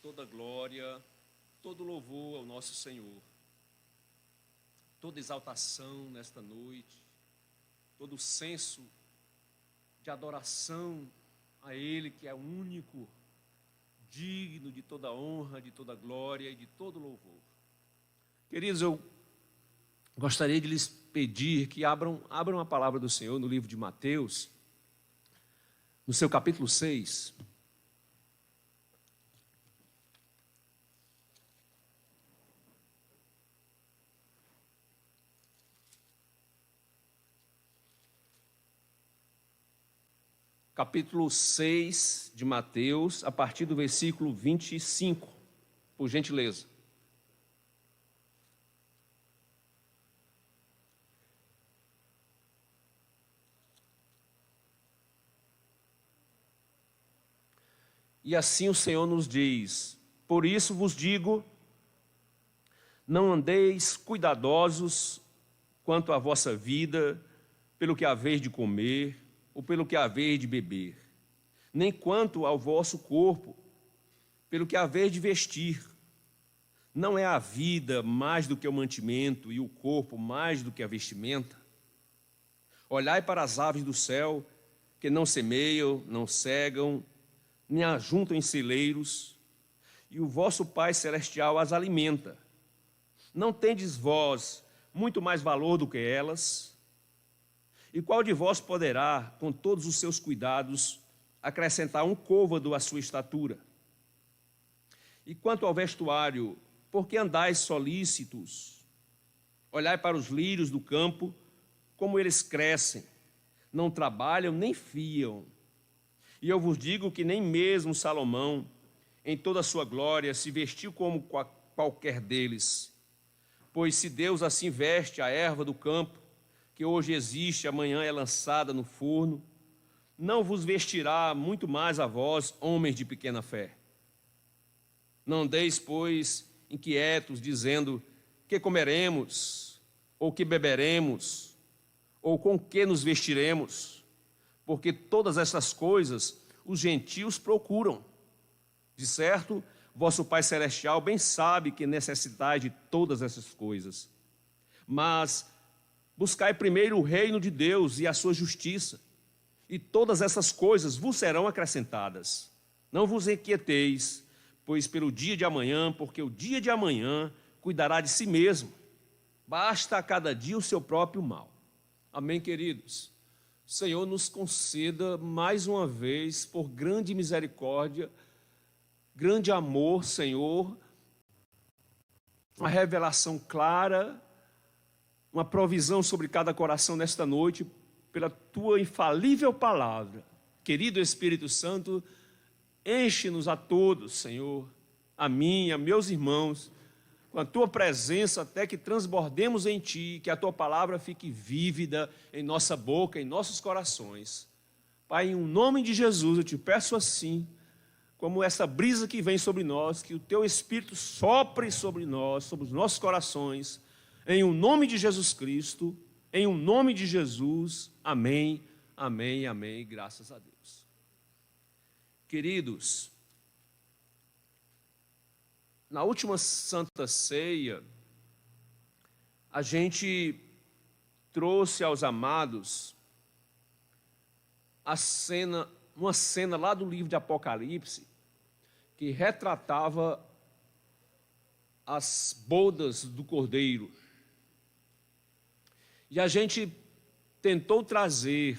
toda glória, todo louvor ao nosso Senhor, toda exaltação nesta noite, todo senso de adoração a Ele, que é o único, digno de toda honra, de toda glória e de todo louvor. Queridos, eu gostaria de lhes pedir que abram a palavra do Senhor no livro de Mateus, no seu capítulo 6. Capítulo 6 de Mateus, a partir do versículo 25, por gentileza. E assim o Senhor nos diz: por isso vos digo, não andeis cuidadosos quanto à vossa vida, pelo que haveis de comer, ou pelo que haveis de beber, nem quanto ao vosso corpo, pelo que haveis de vestir. Não é a vida mais do que o mantimento, e o corpo mais do que a vestimenta? Olhai para as aves do céu, que não semeiam, não cegam, nem ajuntam em celeiros, e o vosso Pai Celestial as alimenta. Não tendes vós muito mais valor do que elas? E qual de vós poderá, com todos os seus cuidados, acrescentar um côvado à sua estatura? E quanto ao vestuário, por que andais solícitos? Olhai para os lírios do campo, como eles crescem, não trabalham nem fiam. E eu vos digo que nem mesmo Salomão, em toda a sua glória, se vestiu como qualquer deles. Pois se Deus assim veste a erva do campo, que hoje existe, amanhã é lançada no forno, não vos vestirá muito mais a vós, homens de pequena fé. Não andeis, pois, inquietos, dizendo: que comeremos, ou que beberemos, ou com que nos vestiremos? Porque todas essas coisas os gentios procuram. De certo, vosso Pai Celestial bem sabe que necessitais de todas essas coisas. Mas buscai primeiro o reino de Deus e a sua justiça, e todas essas coisas vos serão acrescentadas. Não vos inquieteis, pois pelo dia de amanhã, porque o dia de amanhã cuidará de si mesmo. Basta a cada dia o seu próprio mal. Amém, queridos? O Senhor nos conceda mais uma vez, por grande misericórdia, grande amor, Senhor, uma revelação clara, uma provisão sobre cada coração nesta noite, pela tua infalível palavra. Querido Espírito Santo, enche-nos a todos, Senhor, a mim, a meus irmãos, com a tua presença, até que transbordemos em ti, que a tua palavra fique vívida em nossa boca, em nossos corações. Pai, em nome de Jesus, eu te peço assim, como essa brisa que vem sobre nós, que o teu Espírito sopre sobre nós, sobre os nossos corações, em o nome de Jesus Cristo, em o nome de Jesus, amém, amém, amém, graças a Deus. Queridos, na última Santa Ceia, a gente trouxe aos amados uma cena lá do livro de Apocalipse, que retratava as bodas do Cordeiro. E a gente tentou trazer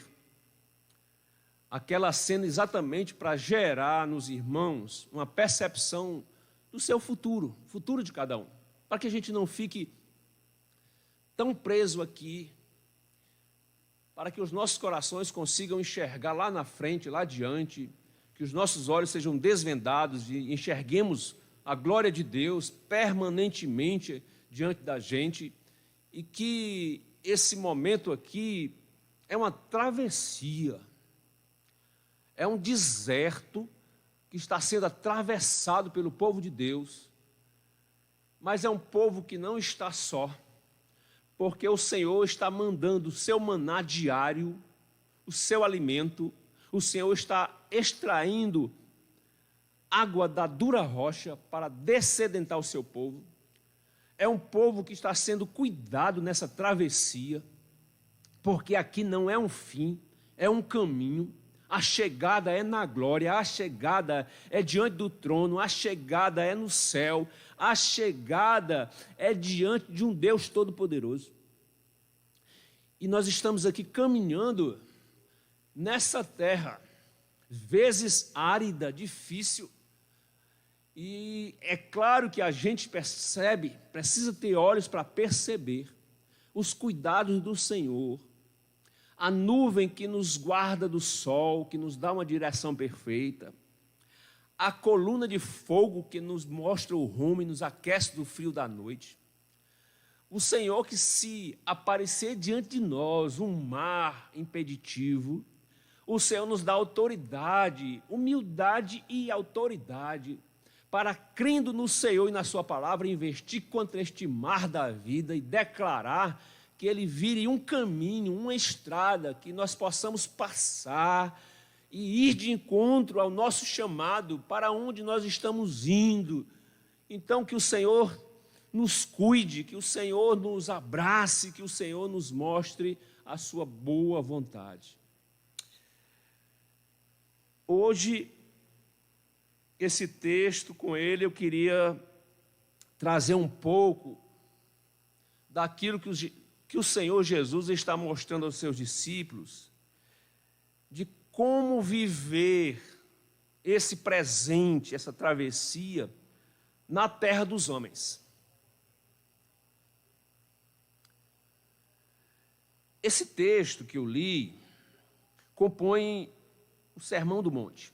aquela cena exatamente para gerar nos irmãos uma percepção do seu futuro, futuro de cada um, para que a gente não fique tão preso aqui, para que os nossos corações consigam enxergar lá na frente, lá adiante, que os nossos olhos sejam desvendados e enxerguemos a glória de Deus permanentemente diante da gente, e que esse momento aqui é uma travessia, é um deserto que está sendo atravessado pelo povo de Deus, mas é um povo que não está só, porque o Senhor está mandando o seu maná diário, o seu alimento, o Senhor está extraindo água da dura rocha para dessedentar o seu povo. É um povo que está sendo cuidado nessa travessia, porque aqui não é um fim, é um caminho. A chegada é na glória, a chegada é diante do trono, a chegada é no céu, a chegada é diante de um Deus Todo-Poderoso. E nós estamos aqui caminhando nessa terra, vezes árida, difícil. E é claro que a gente percebe, precisa ter olhos para perceber os cuidados do Senhor, a nuvem que nos guarda do sol, que nos dá uma direção perfeita, a coluna de fogo que nos mostra o rumo e nos aquece do frio da noite. O Senhor que, se aparecer diante de nós um mar impeditivo, o Senhor nos dá autoridade, humildade e autoridade para, crendo no Senhor e na sua palavra, investir contra este mar da vida e declarar que ele vire um caminho, uma estrada, que nós possamos passar e ir de encontro ao nosso chamado, para onde nós estamos indo. Então, que o Senhor nos cuide, que o Senhor nos abrace, que o Senhor nos mostre a sua boa vontade. Hoje, esse texto, com ele, eu queria trazer um pouco daquilo que o Senhor Jesus está mostrando aos seus discípulos, de como viver esse presente, essa travessia, na terra dos homens. Esse texto que eu li compõe o Sermão do Monte.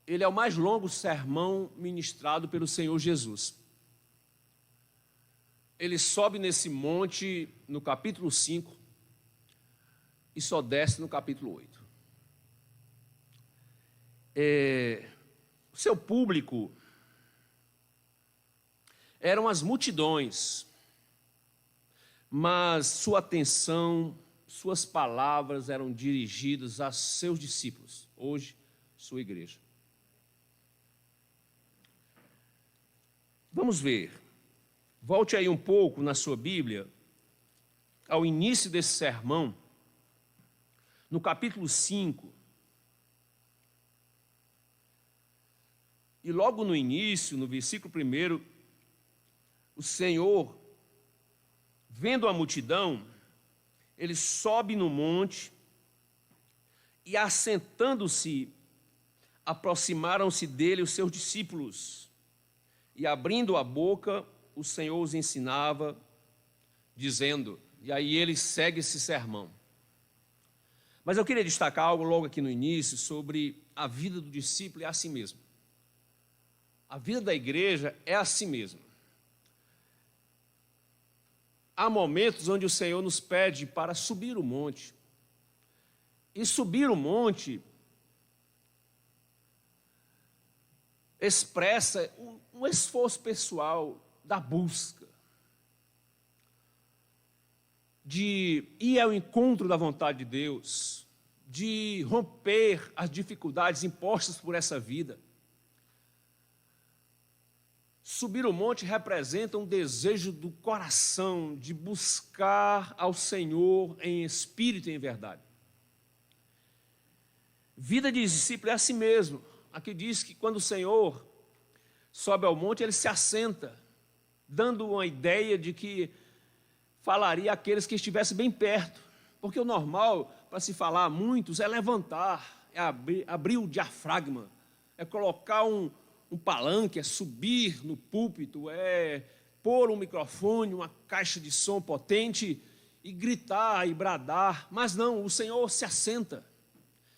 Ele é o mais longo sermão ministrado pelo Senhor Jesus. Ele sobe nesse monte no capítulo 5 e só desce no capítulo 8. O seu público eram as multidões, mas sua atenção, suas palavras eram dirigidas a seus discípulos, hoje, sua igreja. Vamos ver, volte aí um pouco na sua Bíblia, ao início desse sermão, no capítulo 5, e logo no início, no versículo 1, o Senhor, vendo a multidão, ele sobe no monte e, assentando-se, aproximaram-se dele os seus discípulos. E, abrindo a boca, o Senhor os ensinava, dizendo, e aí ele segue esse sermão. Mas eu queria destacar algo logo aqui no início sobre a vida do discípulo é assim mesmo. A vida da igreja é assim mesmo. Há momentos onde o Senhor nos pede para subir o monte. E subir o monte expressa um esforço pessoal da busca, de ir ao encontro da vontade de Deus, de romper as dificuldades impostas por essa vida. Subir o monte representa um desejo do coração de buscar ao Senhor em espírito e em verdade. Vida de discípulo é assim mesmo. Aqui diz que quando o Senhor sobe ao monte, ele se assenta, dando uma ideia de que falaria àqueles que estivessem bem perto. Porque o normal, para se falar a muitos, é levantar, é abrir o diafragma, é colocar um palanque, é subir no púlpito, é pôr um microfone, uma caixa de som potente e gritar e bradar. Mas não, o Senhor se assenta.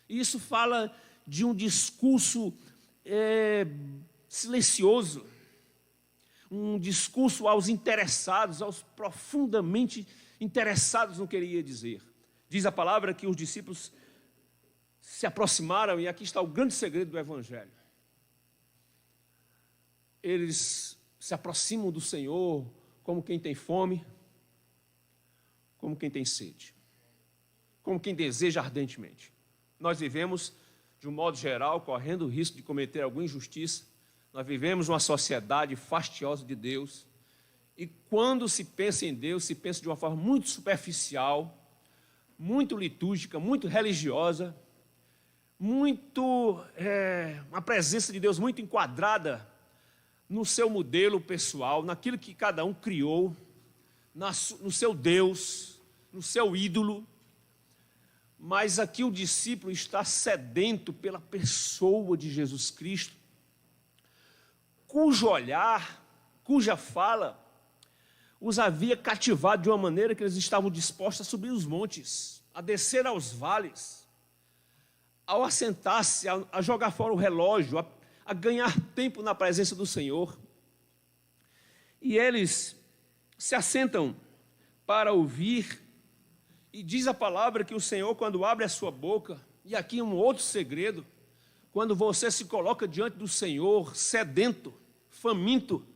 E isso fala de um discurso silencioso, um discurso aos interessados, aos profundamente interessados no que ele ia dizer. Diz a palavra que os discípulos se aproximaram, e aqui está o grande segredo do Evangelho. Eles se aproximam do Senhor como quem tem fome, como quem tem sede, como quem deseja ardentemente. Nós vivemos de um modo geral, correndo o risco de cometer alguma injustiça. Nós vivemos uma sociedade fastiosa de Deus, e quando se pensa em Deus, se pensa de uma forma muito superficial, muito litúrgica, muito religiosa, uma presença de Deus muito enquadrada no seu modelo pessoal, naquilo que cada um criou, no seu Deus, no seu ídolo. Mas aqui o discípulo está sedento pela pessoa de Jesus Cristo, cujo olhar, cuja fala, os havia cativado de uma maneira que eles estavam dispostos a subir os montes, a descer aos vales, ao assentar-se, a jogar fora o relógio, a ganhar tempo na presença do Senhor. E eles se assentam para ouvir, e diz a palavra que o Senhor, quando abre a sua boca, e aqui um outro segredo, quando você se coloca diante do Senhor, sedento, faminto,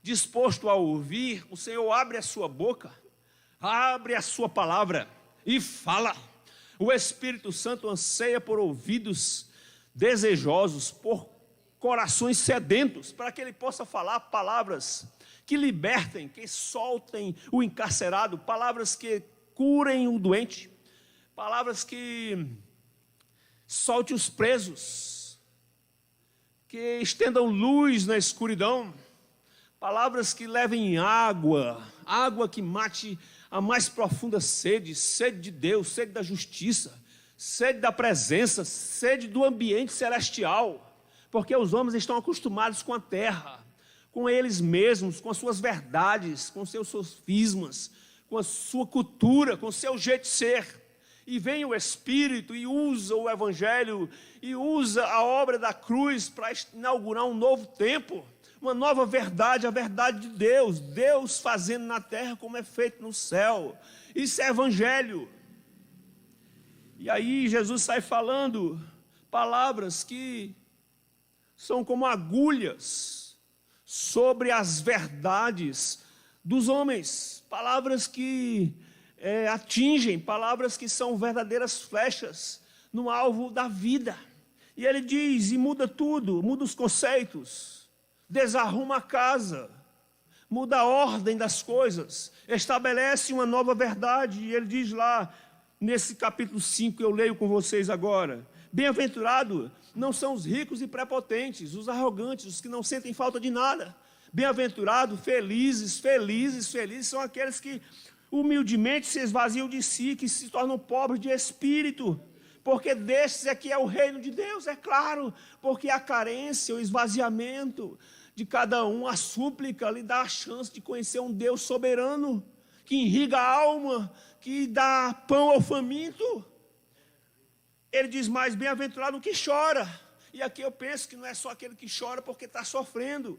disposto a ouvir, o Senhor abre a sua boca, abre a sua palavra e fala. O Espírito Santo anseia por ouvidos desejosos, por corações sedentos, para que ele possa falar palavras que libertem, que soltem o encarcerado, palavras que curem o doente, palavras que soltem os presos, que estendam luz na escuridão, palavras que levem água, água que mate a mais profunda sede, sede de Deus, sede da justiça, sede da presença, sede do ambiente celestial, porque os homens estão acostumados com a terra, com eles mesmos, com as suas verdades, com seus sofismas, com a sua cultura, com o seu jeito de ser. E vem o Espírito e usa o Evangelho, e usa a obra da cruz para inaugurar um novo tempo, uma nova verdade, a verdade de Deus, Deus fazendo na terra como é feito no céu. Isso é Evangelho. E aí Jesus sai falando palavras que são como agulhas sobre as verdades dos homens, palavras que atingem, palavras que são verdadeiras flechas no alvo da vida. E ele diz, e muda tudo, muda os conceitos, desarruma a casa, muda a ordem das coisas, estabelece uma nova verdade. E ele diz lá, nesse capítulo 5, eu leio com vocês agora: bem-aventurado não são os ricos e prepotentes, os arrogantes, os que não sentem falta de nada. Bem-aventurado, felizes, felizes, felizes são aqueles que humildemente se esvaziam de si, que se tornam pobres de espírito, porque destes é que é o reino de Deus, é claro, porque a carência, o esvaziamento de cada um, a súplica lhe dá a chance de conhecer um Deus soberano, que irriga a alma, que dá pão ao faminto. Ele diz mais, bem-aventurado o que chora. E aqui eu penso que não é só aquele que chora porque está sofrendo.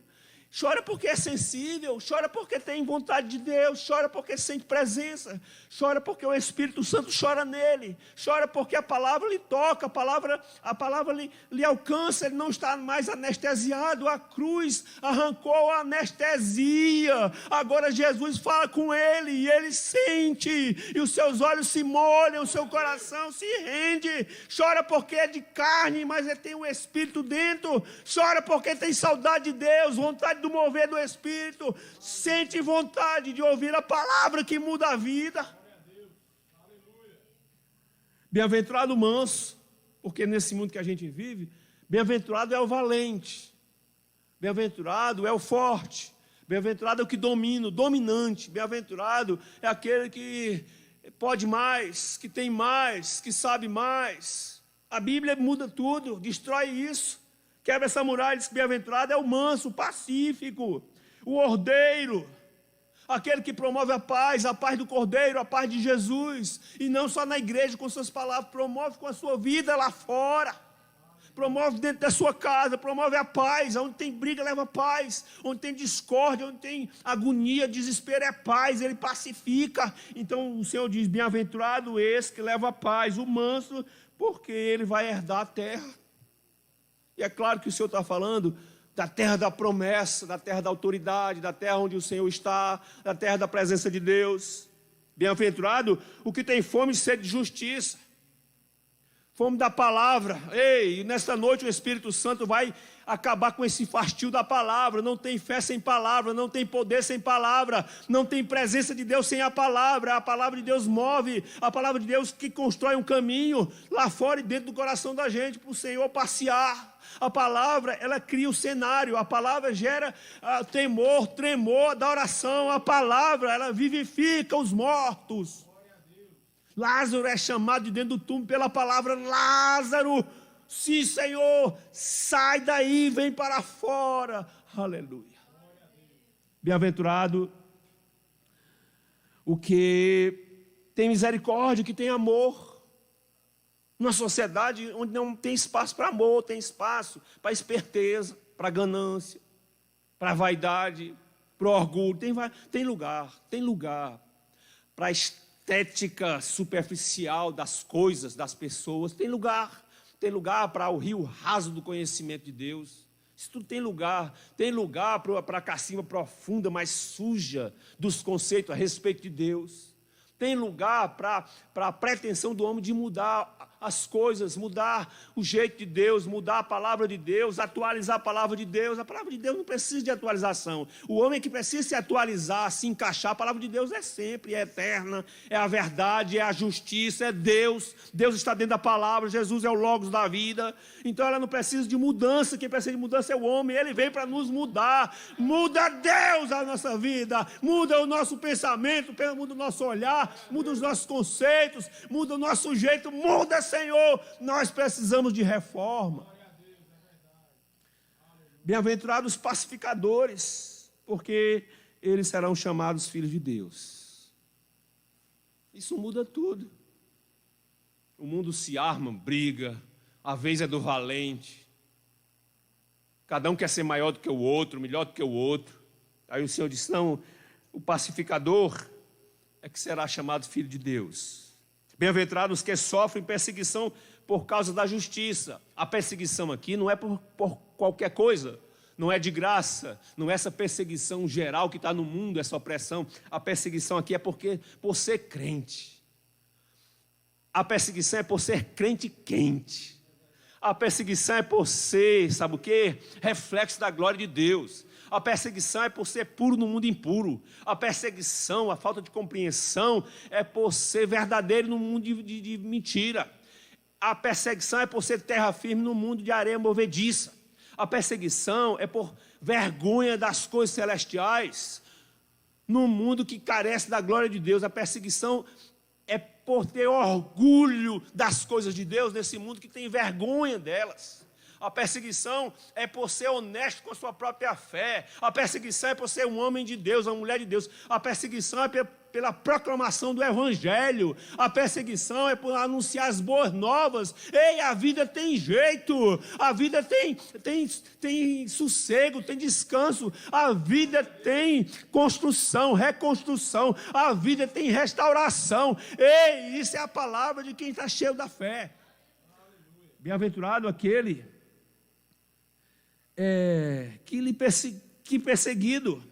Chora porque é sensível, chora porque tem vontade de Deus, chora porque sente presença, chora porque o Espírito Santo chora nele, chora porque a palavra lhe toca, a palavra lhe alcança, ele não está mais anestesiado, a cruz arrancou a anestesia, agora Jesus fala com ele e ele sente, e os seus olhos se molham, o seu coração se rende, chora porque é de carne, mas ele tem o Espírito dentro, chora porque tem saudade de Deus, vontade do mover do Espírito, sente vontade de ouvir a palavra que muda a vida. Bem-aventurado o manso, porque nesse mundo que a gente vive, bem-aventurado é o valente, bem-aventurado é o forte, bem-aventurado é o que domina, o dominante, bem-aventurado é aquele que pode mais, que tem mais, que sabe mais. A Bíblia muda tudo, destrói isso. Quebra essa muralha, diz que bem-aventurado é o manso, o pacífico, o ordeiro, aquele que promove a paz do Cordeiro, a paz de Jesus, e não só na igreja com suas palavras, promove com a sua vida lá fora, promove dentro da sua casa, promove a paz, onde tem briga leva paz, onde tem discórdia, onde tem agonia, desespero é paz, ele pacifica. Então o Senhor diz, bem-aventurado esse que leva a paz, o manso, porque ele vai herdar a terra. E é claro que o Senhor está falando da terra da promessa, da terra da autoridade, da terra onde o Senhor está, da terra da presença de Deus. Bem-aventurado o que tem fome e sede de justiça. Fome da palavra. Ei, nesta noite o Espírito Santo vai acabar com esse fastio da palavra. Não tem fé sem palavra, não tem poder sem palavra, não tem presença de Deus sem a palavra. A palavra de Deus move, a palavra de Deus que constrói um caminho lá fora e dentro do coração da gente, para o Senhor passear. A palavra, ela cria o cenário, a palavra gera temor, tremor da oração. A palavra, ela vivifica os mortos. Lázaro é chamado de dentro do túmulo pela palavra: Lázaro, sim, Senhor, sai daí, vem para fora. Aleluia. Bem-aventurado o que tem misericórdia, que tem amor. Numa sociedade onde não tem espaço para amor, tem espaço para esperteza, para ganância, para vaidade, para orgulho. Tem lugar para estética superficial das coisas, das pessoas. Tem lugar para o rio raso do conhecimento de Deus. Isso tudo tem lugar para a cacimba profunda, mais suja dos conceitos a respeito de Deus. Tem lugar para a pretensão do homem de mudar as coisas, mudar o jeito de Deus, mudar a palavra de Deus, atualizar a palavra de Deus. A palavra de Deus não precisa de atualização. O homem que precisa se atualizar, se encaixar, a palavra de Deus é sempre, é eterna, é a verdade, é a justiça, é Deus. Deus está dentro da palavra, Jesus é o Logos da vida. Então ela não precisa de mudança, quem precisa de mudança é o homem. Ele veio para nos mudar. Muda Deus a nossa vida, muda o nosso pensamento, muda o nosso olhar, muda os nossos conceitos, muda o nosso jeito, muda, Senhor, nós precisamos de reforma. Bem-aventurados os pacificadores, porque eles serão chamados filhos de Deus. Isso muda tudo. O mundo se arma, briga, a vez é do valente. Cada um quer ser maior do que o outro, melhor do que o outro. Aí o Senhor disse: não, o pacificador é que será chamado filho de Deus. Bem-aventurados os que sofrem perseguição por causa da justiça. A perseguição aqui não é por qualquer coisa, não é de graça, não é essa perseguição geral que está no mundo, essa opressão. A perseguição aqui é por ser crente. A perseguição é por ser crente quente. A perseguição é por ser, sabe o quê? Reflexo da glória de Deus. A perseguição é por ser puro no mundo impuro. A perseguição, a falta de compreensão é por ser verdadeiro no mundo de mentira. A perseguição é por ser terra firme no mundo de areia movediça. A perseguição é por vergonha das coisas celestiais no mundo que carece da glória de Deus. A perseguição é por ter orgulho das coisas de Deus nesse mundo que tem vergonha delas. A perseguição é por ser honesto com a sua própria fé. A perseguição é por ser um homem de Deus, uma mulher de Deus. A perseguição é pela proclamação do Evangelho. A perseguição é por anunciar as boas novas. Ei, a vida tem jeito. A vida tem sossego, tem descanso. A vida tem construção, reconstrução. A vida tem restauração. Ei, isso é a palavra de quem está cheio da fé. Bem-aventurado aquele que perseguido.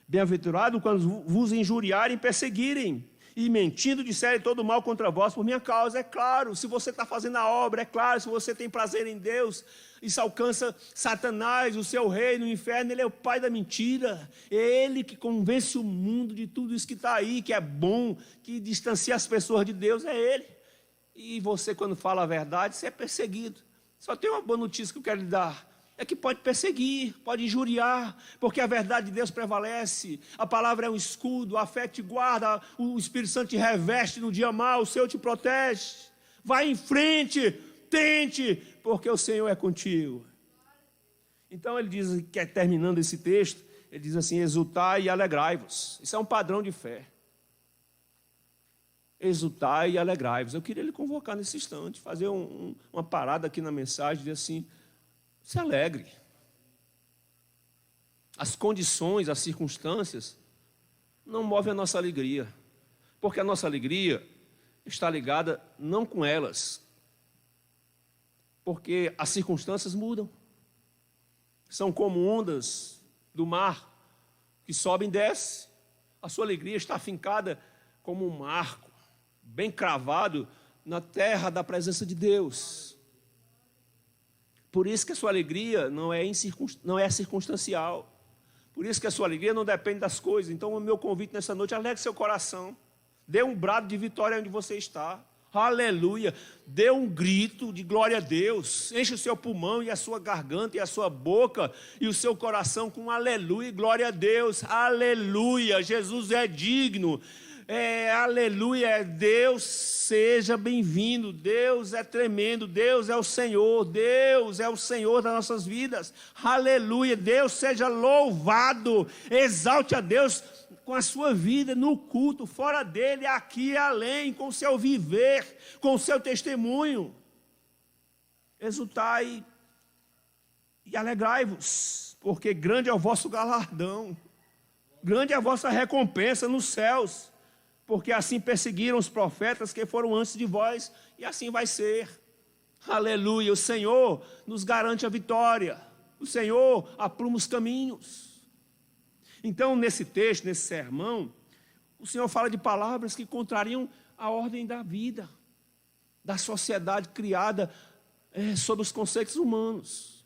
Bem-aventurado quando vos injuriarem e perseguirem, e mentindo disserem todo mal contra vós por minha causa. É claro, se você está fazendo a obra, é claro, se você tem prazer em Deus, isso alcança Satanás, o seu rei no inferno. Ele é o pai da mentira, é ele que convence o mundo de tudo isso que está aí, que é bom, que distancia as pessoas de Deus, é ele. E você, quando fala a verdade, você é perseguido. Só tem uma boa notícia que eu quero lhe dar: é que pode perseguir, pode injuriar, porque a verdade de Deus prevalece. A palavra é um escudo, a fé te guarda, o Espírito Santo te reveste no dia mau, o Senhor te protege. Vai em frente, tente, porque o Senhor é contigo. Então ele diz, que terminando esse texto, ele diz assim: exultai e alegrai-vos. Isso é um padrão de fé. Exultai e alegrai-vos. Eu queria lhe convocar nesse instante, fazer uma parada aqui na mensagem, dizer assim: se alegre. As condições, as circunstâncias não movem a nossa alegria, porque a nossa alegria está ligada não com elas, porque as circunstâncias mudam. São como ondas do mar que sobem e descem. A sua alegria está afincada como um marco, bem cravado na terra da presença de Deus. Por isso que a sua alegria não é circunstancial. Por isso que a sua alegria não depende das coisas. Então, o meu convite nessa noite, alegre seu coração. Dê um brado de vitória onde você está. Aleluia. Dê um grito de glória a Deus. Enche o seu pulmão e a sua garganta e a sua boca e o seu coração com aleluia e glória a Deus. Aleluia. Jesus é digno. Aleluia. Deus seja bem-vindo. Deus é tremendo. Deus é o Senhor. Deus é o Senhor das nossas vidas. Aleluia. Deus seja louvado. Exalte a Deus com a sua vida no culto, fora dele, aqui e além, com o seu viver, com o seu testemunho. Exultai e alegrai-vos, porque grande é o vosso galardão, grande é a vossa recompensa nos céus, porque assim perseguiram os profetas que foram antes de vós, e assim vai ser. Aleluia, o Senhor nos garante a vitória, o Senhor apruma os caminhos. Então, nesse texto, nesse sermão, o Senhor fala de palavras que contrariam a ordem da vida, da sociedade criada sob os conceitos humanos.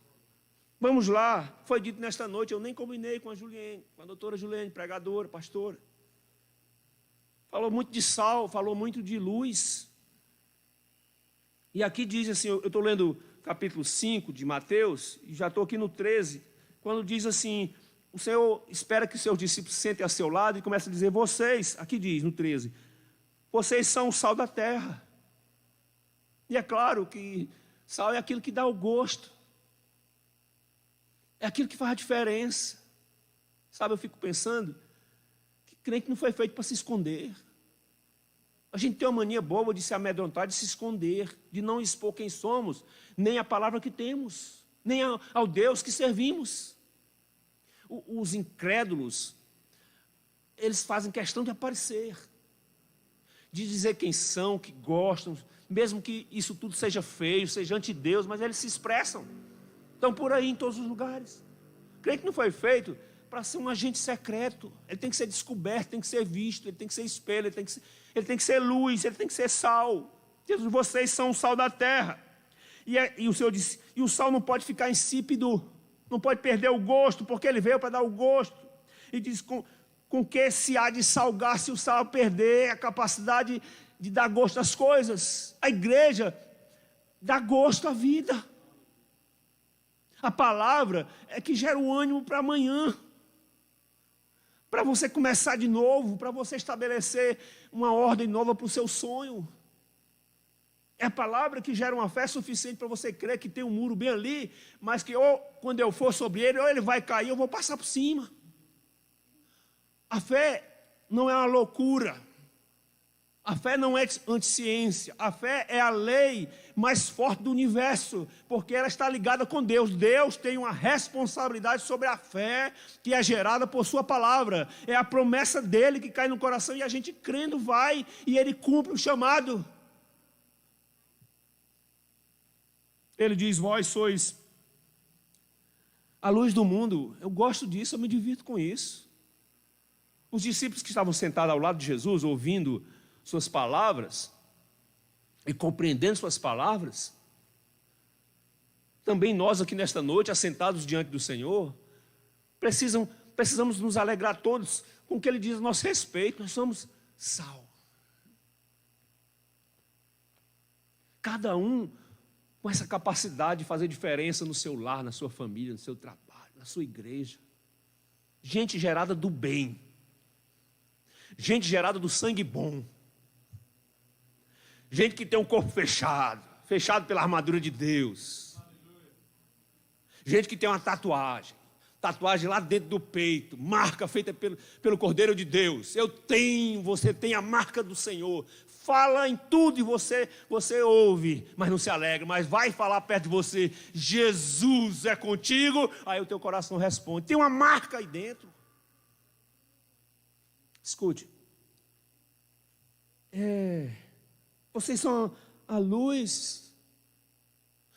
Vamos lá, foi dito nesta noite, eu nem combinei com a Juliene, com a doutora Juliene, pregadora, pastora. Falou muito de sal, falou muito de luz. E aqui diz assim, eu estou lendo capítulo 5 de Mateus, e já estou aqui no 13, quando diz assim: o Senhor espera que os seus discípulos se sentem a seu lado e começa a dizer, vocês, aqui diz no 13, vocês são o sal da terra. E é claro que sal é aquilo que dá o gosto, é aquilo que faz a diferença. Sabe, eu fico pensando que crente não foi feito para se esconder. A gente tem uma mania boba de se amedrontar, de se esconder, de não expor quem somos, nem a palavra que temos, nem ao Deus que servimos. Os incrédulos, eles fazem questão de aparecer, de dizer quem são, que gostam, mesmo que isso tudo seja feio, seja anti-Deus, mas eles se expressam. Estão por aí em todos os lugares. O crente não foi feito para ser um agente secreto. Ele tem que ser descoberto, tem que ser visto, ele tem que ser espelho, ele tem que ser luz, ele tem que ser sal. Jesus, vocês são o sal da terra. E o Senhor disse, e o sal não pode ficar insípido, não pode perder o gosto, porque ele veio para dar o gosto. E diz, com que se há de salgar se o sal perder a capacidade de dar gosto às coisas? A igreja dá gosto à vida. A palavra é que gera um ânimo para amanhã, para você começar de novo, para você estabelecer uma ordem nova para o seu sonho. É a palavra que gera uma fé suficiente para você crer que tem um muro bem ali, mas que ou quando eu for sobre ele, ou ele vai cair, eu vou passar por cima. A fé não é uma loucura. A fé não é anti-ciência. A fé é a lei mais forte do universo, porque ela está ligada com Deus. Deus tem uma responsabilidade sobre a fé que é gerada por sua palavra. É a promessa dele que cai no coração e a gente crendo vai e ele cumpre o chamado. Ele diz, vós sois a luz do mundo. Eu gosto disso, eu me divirto com isso. Os discípulos que estavam sentados ao lado de Jesus, ouvindo suas palavras e compreendendo suas palavras, também nós aqui nesta noite, assentados diante do Senhor, precisamos nos alegrar todos com o que Ele diz a nosso respeito. Nós somos sal. Cada um com essa capacidade de fazer diferença no seu lar, na sua família, no seu trabalho, na sua igreja. Gente gerada do bem. Gente gerada do sangue bom. Gente que tem um corpo fechado, fechado pela armadura de Deus. Gente que tem uma tatuagem lá dentro do peito, marca feita pelo Cordeiro de Deus. Você tem a marca do Senhor. Fala em tudo e você ouve, mas não se alegra, mas vai falar perto de você, Jesus é contigo, aí o teu coração responde, tem uma marca aí dentro. Escute, vocês são a luz,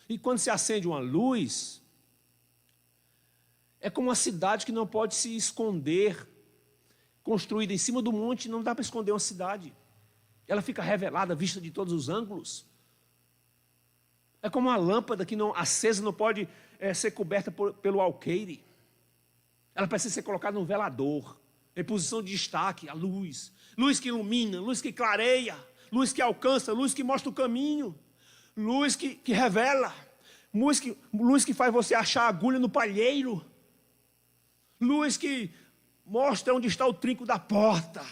e quando se acende uma luz, é como uma cidade que não pode se esconder, construída em cima do monte, não dá para esconder uma cidade. Ela fica revelada, vista de todos os ângulos. É como uma lâmpada que não, acesa não pode ser coberta pelo alqueire. Ela precisa ser colocada num velador, em posição de destaque, a luz. Luz que ilumina, luz que clareia, luz que alcança, luz que mostra o caminho, luz que revela, luz que faz você achar a agulha no palheiro, luz que mostra onde está o trinco da porta.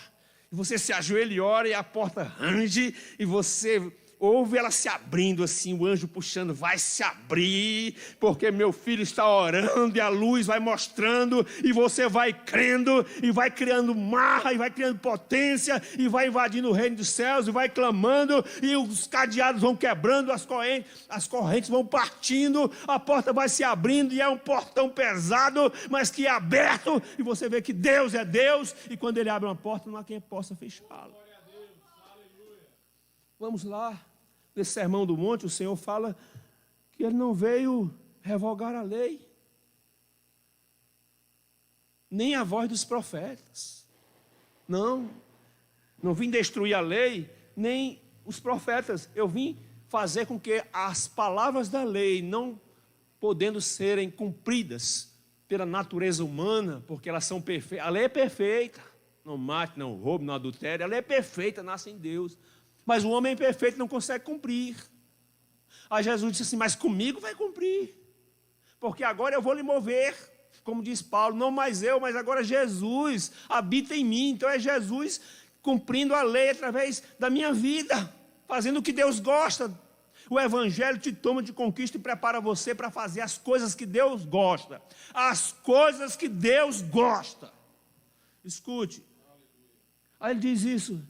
E você se ajoelha e ora e a porta range e você ouve ela se abrindo assim, o anjo puxando, vai se abrir, porque meu filho está orando e a luz vai mostrando e você vai crendo e vai criando marra e vai criando potência e vai invadindo o reino dos céus e vai clamando e os cadeados vão quebrando, as correntes vão partindo, a porta vai se abrindo e é um portão pesado, mas que é aberto e você vê que Deus é Deus e quando Ele abre uma porta não há quem possa fechá-la. Vamos lá. Nesse sermão do monte, o Senhor fala que Ele não veio revogar a lei, nem a voz dos profetas. Não vim destruir a lei, nem os profetas. Eu vim fazer com que as palavras da lei, não podendo serem cumpridas pela natureza humana, porque elas são perfeitas. A lei é perfeita. Não mate, não roube, não adultere. A lei é perfeita, nasce em Deus. Mas o homem perfeito não consegue cumprir. Aí Jesus disse assim, mas comigo vai cumprir. Porque agora eu vou lhe mover. Como diz Paulo, não mais eu, mas agora Jesus habita em mim. Então é Jesus cumprindo a lei através da minha vida. Fazendo o que Deus gosta. O Evangelho te toma de conquista e prepara você para fazer as coisas que Deus gosta. As coisas que Deus gosta. Escute. Aí ele diz isso.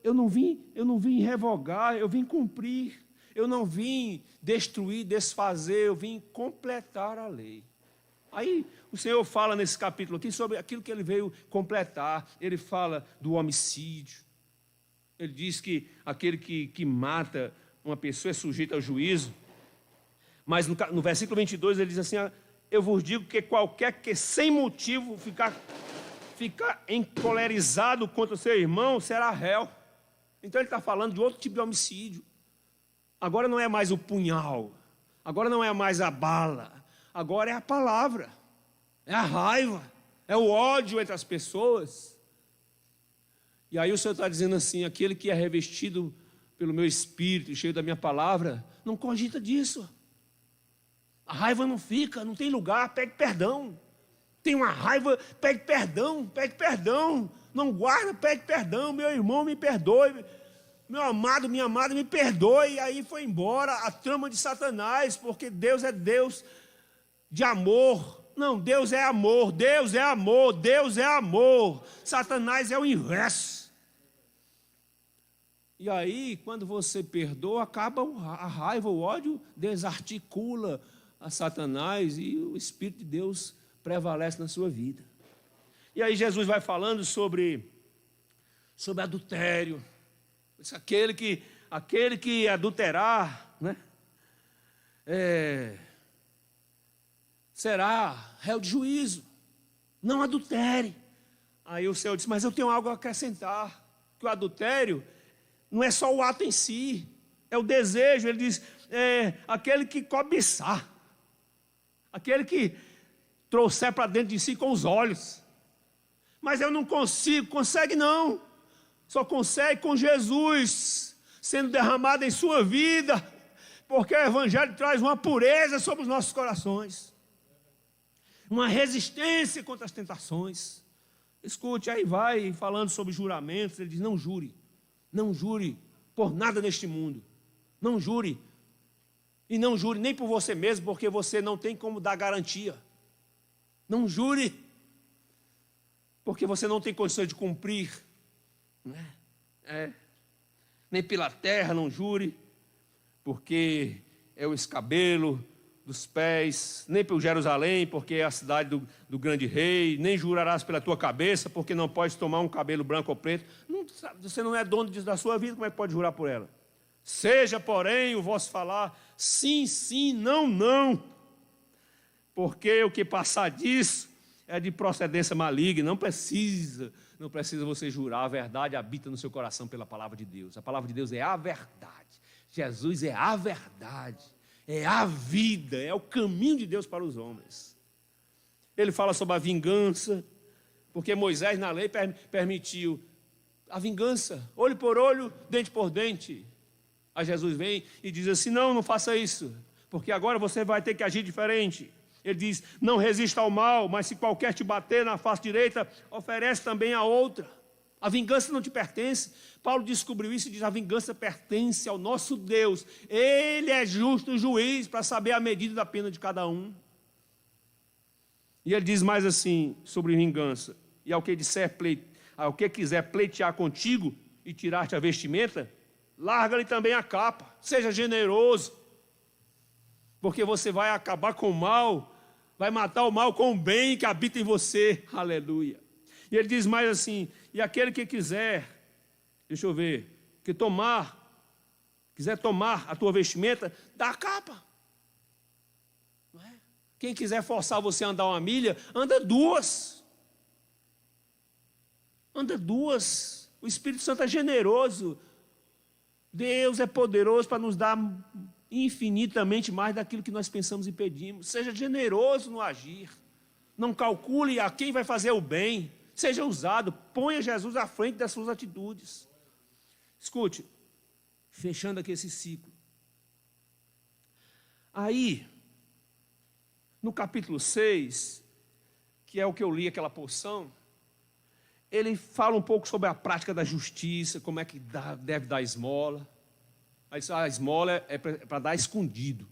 Eu não vim revogar, eu vim cumprir. Eu não vim destruir, desfazer, eu vim completar a lei. Aí o Senhor fala nesse capítulo aqui sobre aquilo que Ele veio completar. Ele fala do homicídio. Ele diz que aquele que mata uma pessoa é sujeito ao juízo. Mas no versículo 22 ele diz assim, eu vos digo que qualquer que sem motivo ficar encolerizado contra o seu irmão será réu. Então ele está falando de outro tipo de homicídio. Agora não é mais o punhal, agora não é mais a bala, agora é a palavra, é a raiva, é o ódio entre as pessoas. E aí o Senhor está dizendo assim, aquele que é revestido pelo meu espírito, cheio da minha palavra, não cogita disso. A raiva não fica, não tem lugar, pede perdão. Tem uma raiva, pede perdão. Não guarda, pede perdão, meu irmão me perdoe, meu amado, minha amada me perdoe. E aí foi embora a trama de Satanás, porque Deus é Deus de amor. Não, Deus é amor, Deus é amor, Deus é amor. Satanás é o inverso. E aí, quando você perdoa, acaba a raiva, o ódio desarticula a Satanás e o Espírito de Deus prevalece na sua vida. E aí Jesus vai falando sobre adultério. Aquele que adulterar, né, será réu de juízo. Não adultere. Aí o Senhor diz, mas eu tenho algo a acrescentar. Que o adultério não é só o ato em si, é o desejo. Ele diz, aquele que cobiçar. Aquele que trouxer para dentro de si com os olhos. Mas eu não consigo, consegue não. Só consegue com Jesus sendo derramado em sua vida, porque o Evangelho traz uma pureza sobre os nossos corações, uma resistência contra as tentações. Escute, aí vai falando sobre juramentos, ele diz, não jure por nada neste mundo, não jure, e não jure nem por você mesmo, porque você não tem como dar garantia, não jure, porque você não tem condições de cumprir, nem pela terra não jure, porque é o escabelo dos pés, nem por Jerusalém, porque é a cidade do grande rei, nem jurarás pela tua cabeça, porque não podes tomar um cabelo branco ou preto. Você não é dono da sua vida, como é que pode jurar por ela? Seja, porém, o vosso falar, sim, sim, não, não, porque o que passar disso é de procedência maligna. Não precisa você jurar. A verdade habita no seu coração pela palavra de Deus. A palavra de Deus é a verdade. Jesus é a verdade, é a vida, é o caminho de Deus para os homens. Ele fala sobre a vingança, porque Moisés na lei permitiu a vingança, olho por olho, dente por dente. Aí Jesus vem e diz assim, não faça isso, porque agora você vai ter que agir diferente. Ele diz, não resista ao mal, mas se qualquer te bater na face direita, oferece também a outra. A vingança não te pertence. Paulo descobriu isso e diz, a vingança pertence ao nosso Deus. Ele é justo juiz para saber a medida da pena de cada um. E ele diz mais assim, sobre vingança, e ao que quiser pleitear contigo e tirar-te a vestimenta, larga-lhe também a capa, seja generoso, porque você vai acabar com o mal, vai matar o mal com o bem que habita em você, aleluia. E ele diz mais assim, e aquele que quiser, deixa eu ver, quiser tomar a tua vestimenta, dá a capa. Não é? Quem quiser forçar você a andar 1 milha, anda 2. Anda 2. O Espírito Santo é generoso. Deus é poderoso para nos dar infinitamente mais daquilo que nós pensamos e pedimos. Seja generoso no agir. Não calcule a quem vai fazer o bem. Seja usado, ponha Jesus à frente das suas atitudes. Escute, fechando aqui esse ciclo. Aí, no capítulo 6, que é o que eu li, aquela porção, ele fala um pouco sobre a prática da justiça, como é que deve dar esmola. A esmola é para dar escondido.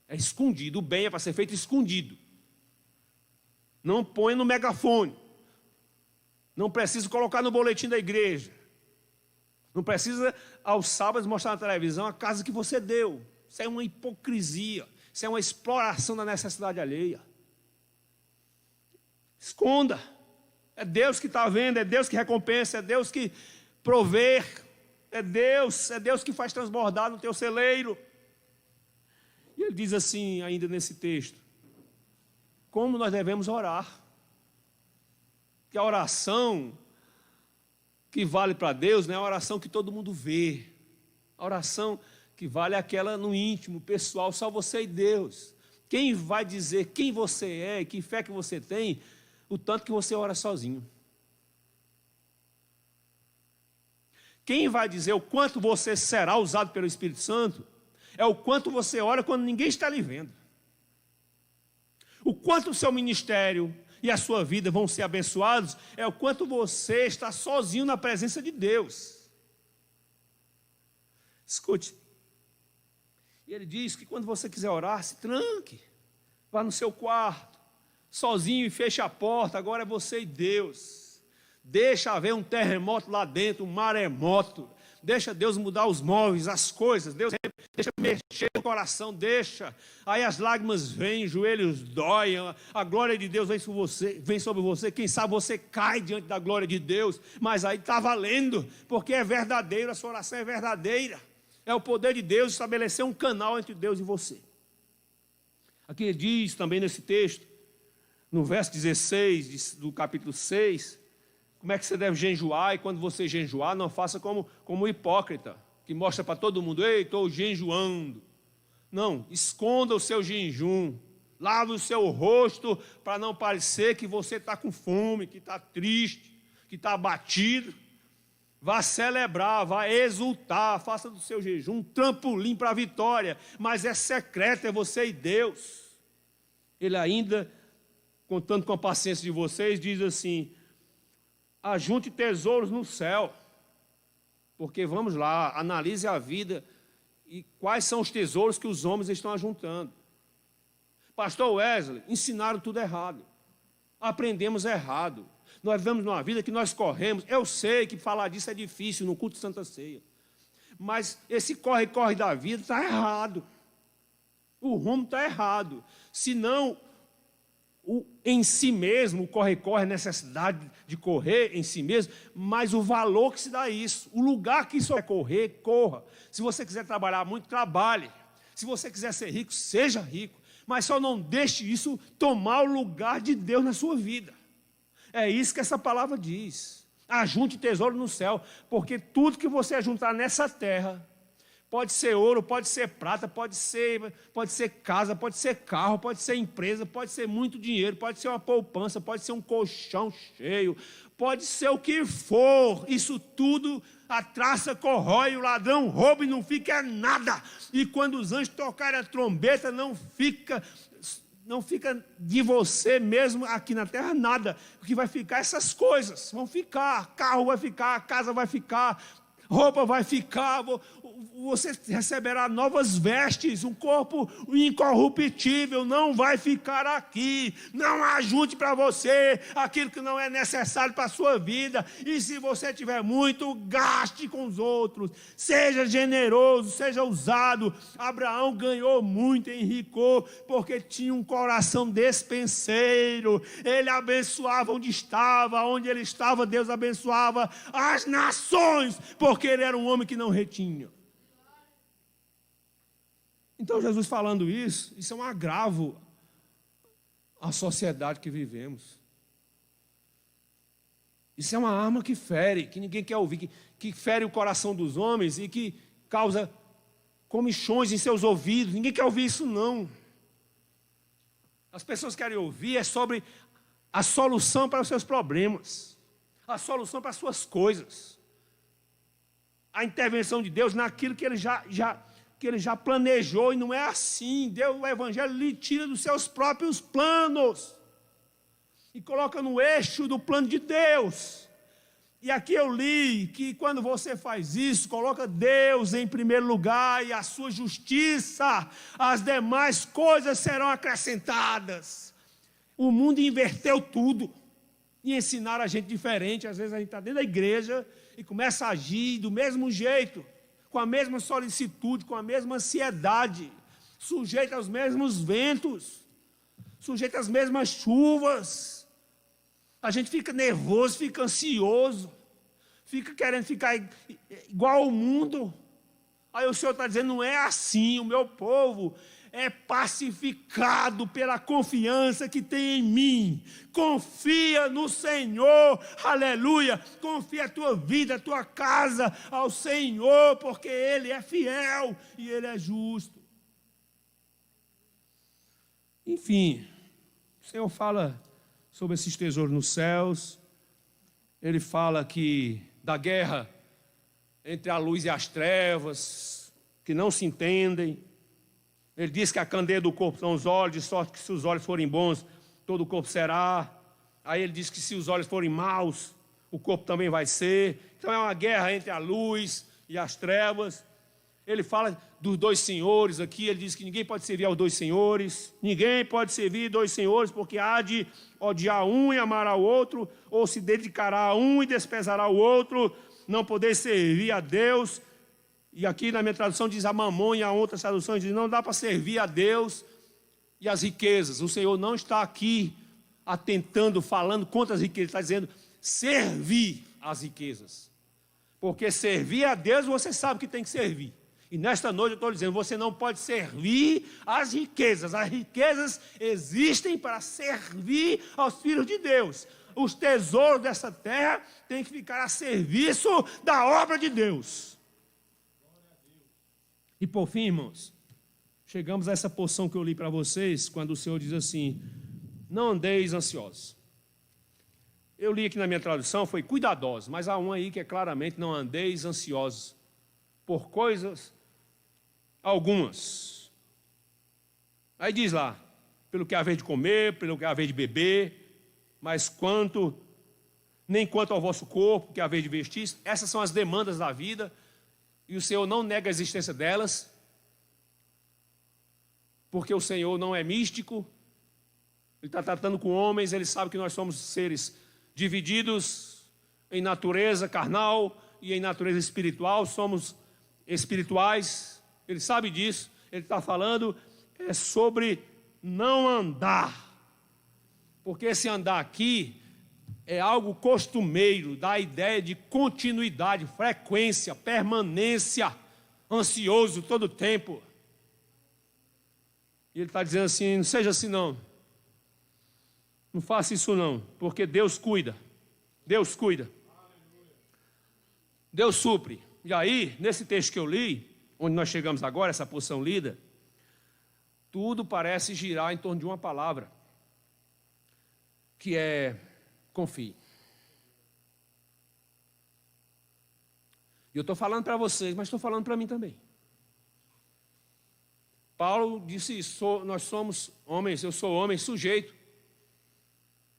É escondido, o bem é para ser feito escondido. Não põe no megafone. Não precisa colocar no boletim da igreja. Não precisa, aos sábados, mostrar na televisão a casa que você deu. Isso é uma hipocrisia. Isso é uma exploração da necessidade alheia. Esconda. É Deus que está vendo, é Deus que recompensa, é Deus que provê. É Deus que faz transbordar no teu celeiro. E ele diz assim, ainda nesse texto, como nós devemos orar. Que a oração que vale para Deus não é a oração que todo mundo vê. A oração que vale é aquela no íntimo, pessoal, só você e Deus. Quem vai dizer quem você é e que fé que você tem, o tanto que você ora sozinho. Quem vai dizer o quanto você será usado pelo Espírito Santo, é o quanto você ora quando ninguém está lhe vendo. O quanto o seu ministério e a sua vida vão ser abençoados, é o quanto você está sozinho na presença de Deus. Escute, e ele diz que quando você quiser orar, se tranque, vá no seu quarto, sozinho e feche a porta, agora é você e Deus. Deixa haver um terremoto lá dentro, um maremoto. Deixa Deus mudar os móveis, as coisas. Deus deixa mexer no coração, deixa. Aí as lágrimas vêm, os joelhos doem, a glória de Deus vem sobre você. Quem sabe você cai diante da glória de Deus, mas aí está valendo, porque é verdadeiro, a sua oração é verdadeira. É o poder de Deus estabelecer um canal entre Deus e você. Aqui diz também nesse texto, no verso 16 do capítulo 6, como é que você deve jejuar, e quando você jejuar, não faça como o hipócrita, que mostra para todo mundo, ei, estou jejuando. Não, esconda o seu jejum, lave o seu rosto, para não parecer que você está com fome, que está triste, que está abatido. Vá celebrar, vá exultar, faça do seu jejum um trampolim para a vitória, mas é secreto, é você e Deus. Ele ainda, contando com a paciência de vocês, diz assim, ajunte tesouros no céu, porque vamos lá, analise a vida e quais são os tesouros que os homens estão ajuntando. Pastor Wesley, ensinaram tudo errado, aprendemos errado, nós vivemos numa vida que nós corremos, eu sei que falar disso é difícil no culto de Santa Ceia, mas esse corre-corre da vida está errado, o rumo está errado, senão em si mesmo, o corre-corre, a necessidade de correr em si mesmo, mas o valor que se dá a isso, o lugar que isso é correr, corra. Se você quiser trabalhar muito, trabalhe. Se você quiser ser rico, seja rico. Mas só não deixe isso tomar o lugar de Deus na sua vida. É isso que essa palavra diz. Ajunte tesouro no céu, porque tudo que você ajuntar nessa terra, pode ser ouro, pode ser prata, pode ser casa, pode ser carro, pode ser empresa, pode ser muito dinheiro, pode ser uma poupança, pode ser um colchão cheio, pode ser o que for. Isso tudo a traça corrói, o ladrão rouba e não fica nada. E quando os anjos tocarem a trombeta, não fica de você mesmo aqui na terra nada, porque vai ficar essas coisas, vão ficar, carro vai ficar, casa vai ficar, roupa vai ficar, você receberá novas vestes, um corpo incorruptível, não vai ficar aqui. Não ajunte para você aquilo que não é necessário para a sua vida, e se você tiver muito, gaste com os outros, seja generoso, seja ousado. Abraão ganhou muito, enricou, porque tinha um coração despenseiro. Ele abençoava onde ele estava, Deus abençoava as nações, porque ele era um homem que não retinha. Então Jesus falando isso é um agravo à sociedade que vivemos. Isso é uma arma que fere, que ninguém quer ouvir, que fere o coração dos homens e que causa comichões em seus ouvidos. Ninguém quer ouvir isso, não. As pessoas querem ouvir sobre a solução para os seus problemas, a solução para as suas coisas, a intervenção de Deus naquilo que ele já planejou, e não é assim. Deus, o Evangelho, lhe tira dos seus próprios planos e coloca no eixo do plano de Deus. E aqui eu li que quando você faz isso, coloca Deus em primeiro lugar e a sua justiça, as demais coisas serão acrescentadas. O mundo inverteu tudo e ensinaram a gente diferente. Às vezes a gente está dentro da igreja e começa a agir do mesmo jeito, com a mesma solicitude, com a mesma ansiedade, sujeito aos mesmos ventos, sujeito às mesmas chuvas. A gente fica nervoso, fica ansioso, fica querendo ficar igual ao mundo. Aí o Senhor está dizendo, não é assim. O meu povo é pacificado pela confiança que tem em mim. Confia no Senhor, aleluia. Confia a tua vida, a tua casa ao Senhor, porque Ele é fiel e Ele é justo. Enfim, o Senhor fala sobre esses tesouros nos céus. Ele fala que da guerra entre a luz e as trevas, que não se entendem. Ele diz que a candeia do corpo são os olhos, de sorte que se os olhos forem bons, todo o corpo será. Aí ele diz que se os olhos forem maus, o corpo também vai ser. Então é uma guerra entre a luz e as trevas. Ele fala dos dois senhores aqui, ele diz que ninguém pode servir aos dois senhores. Ninguém pode servir dois senhores, porque há de odiar um e amar ao outro, ou se dedicará a um e desprezará o outro. Não poder servir a Deus. E aqui na minha tradução diz a mamon, e a outra tradução diz, não dá para servir a Deus e as riquezas. O Senhor não está aqui atentando, falando contra as riquezas, está dizendo servir as riquezas. Porque servir a Deus você sabe que tem que servir. E nesta noite eu estou dizendo, você não pode servir as riquezas. As riquezas existem para servir aos filhos de Deus. Os tesouros dessa terra têm que ficar a serviço da obra de Deus. E por fim, irmãos, chegamos a essa porção que eu li para vocês, quando o Senhor diz assim, não andeis ansiosos. Eu li aqui na minha tradução, foi cuidadosos, mas há um aí que é claramente, não andeis ansiosos por coisas algumas. Aí diz lá, pelo que haver de comer, pelo que haver de beber, mas nem quanto ao vosso corpo, que haver de vestir. Essas são as demandas da vida, e o Senhor não nega a existência delas, porque o Senhor não é místico, Ele está tratando com homens, Ele sabe que nós somos seres divididos em natureza carnal e em natureza espiritual, somos espirituais, Ele sabe disso. Ele está falando sobre não andar, porque esse andar aqui é algo costumeiro, dá a ideia de continuidade, frequência, permanência, ansioso todo o tempo. E ele está dizendo assim: não seja assim não. Não faça isso não, porque Deus cuida. Deus cuida. Deus supre. E aí, nesse texto que eu li, onde nós chegamos agora, essa porção lida, tudo parece girar em torno de uma palavra, que é confie. E eu estou falando para vocês, mas estou falando para mim também. Paulo disse isso: nós somos homens, eu sou homem sujeito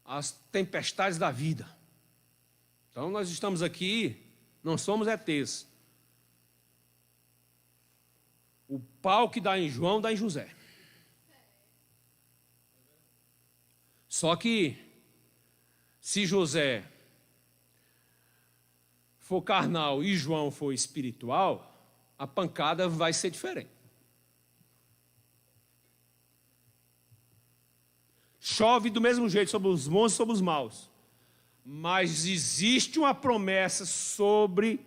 às tempestades da vida. Então nós estamos aqui, não somos ETs. O pau que dá em João, dá em José. Só que, se José for carnal e João for espiritual, a pancada vai ser diferente. Chove do mesmo jeito sobre os bons e sobre os maus. Mas existe uma promessa sobre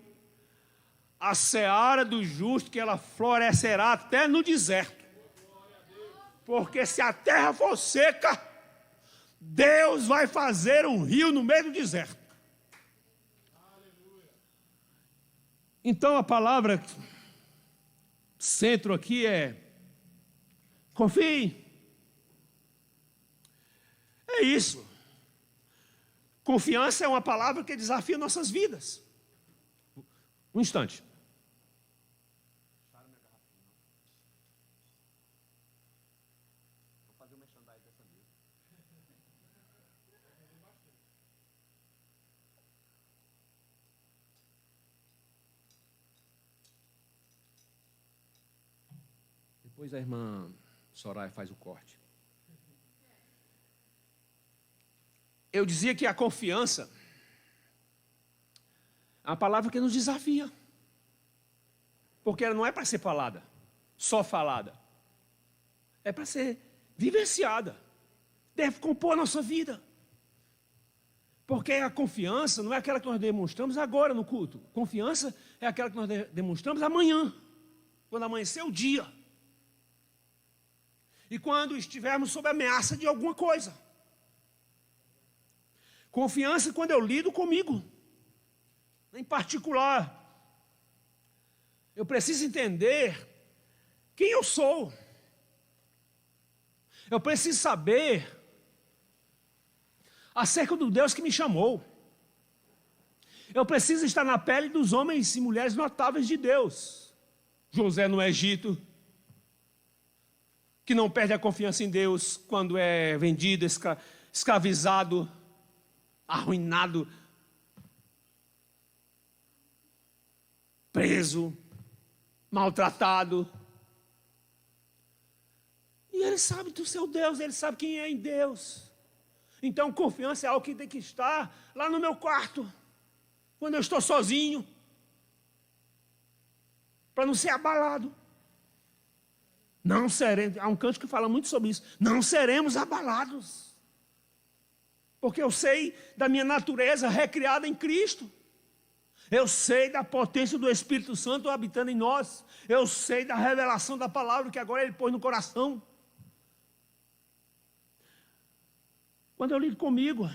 a seara do justo, que ela florescerá até no deserto. Porque se a terra for seca, Deus vai fazer um rio no meio do deserto. Então a palavra centro aqui é confie. É isso. Confiança é uma palavra que desafia nossas vidas. Um instante. Vou fazer uma merchandising dessa mesa. Depois a irmã Soraya faz o corte. Eu dizia que a confiança é uma palavra que nos desafia. Porque ela não é para ser falada, só falada. É para ser vivenciada. Deve compor a nossa vida. Porque a confiança não é aquela que nós demonstramos agora no culto. Confiança é aquela que nós demonstramos amanhã, quando amanhecer o dia. E quando estivermos sob ameaça de alguma coisa. Confiança quando eu lido comigo, em particular. Eu preciso entender quem eu sou. Eu preciso saber acerca do Deus que me chamou. Eu preciso estar na pele dos homens e mulheres notáveis de Deus. José no Egito, que não perde a confiança em Deus quando é vendido, escravizado, arruinado, preso, maltratado. E ele sabe do seu Deus, ele sabe quem é em Deus. Então confiança é algo que tem que estar lá no meu quarto, quando eu estou sozinho, para não ser abalado. Não seremos, há um canto que fala muito sobre isso, não seremos abalados. Porque eu sei da minha natureza recriada em Cristo. Eu sei da potência do Espírito Santo habitando em nós. Eu sei da revelação da palavra que agora Ele pôs no coração. Quando eu lido comigo,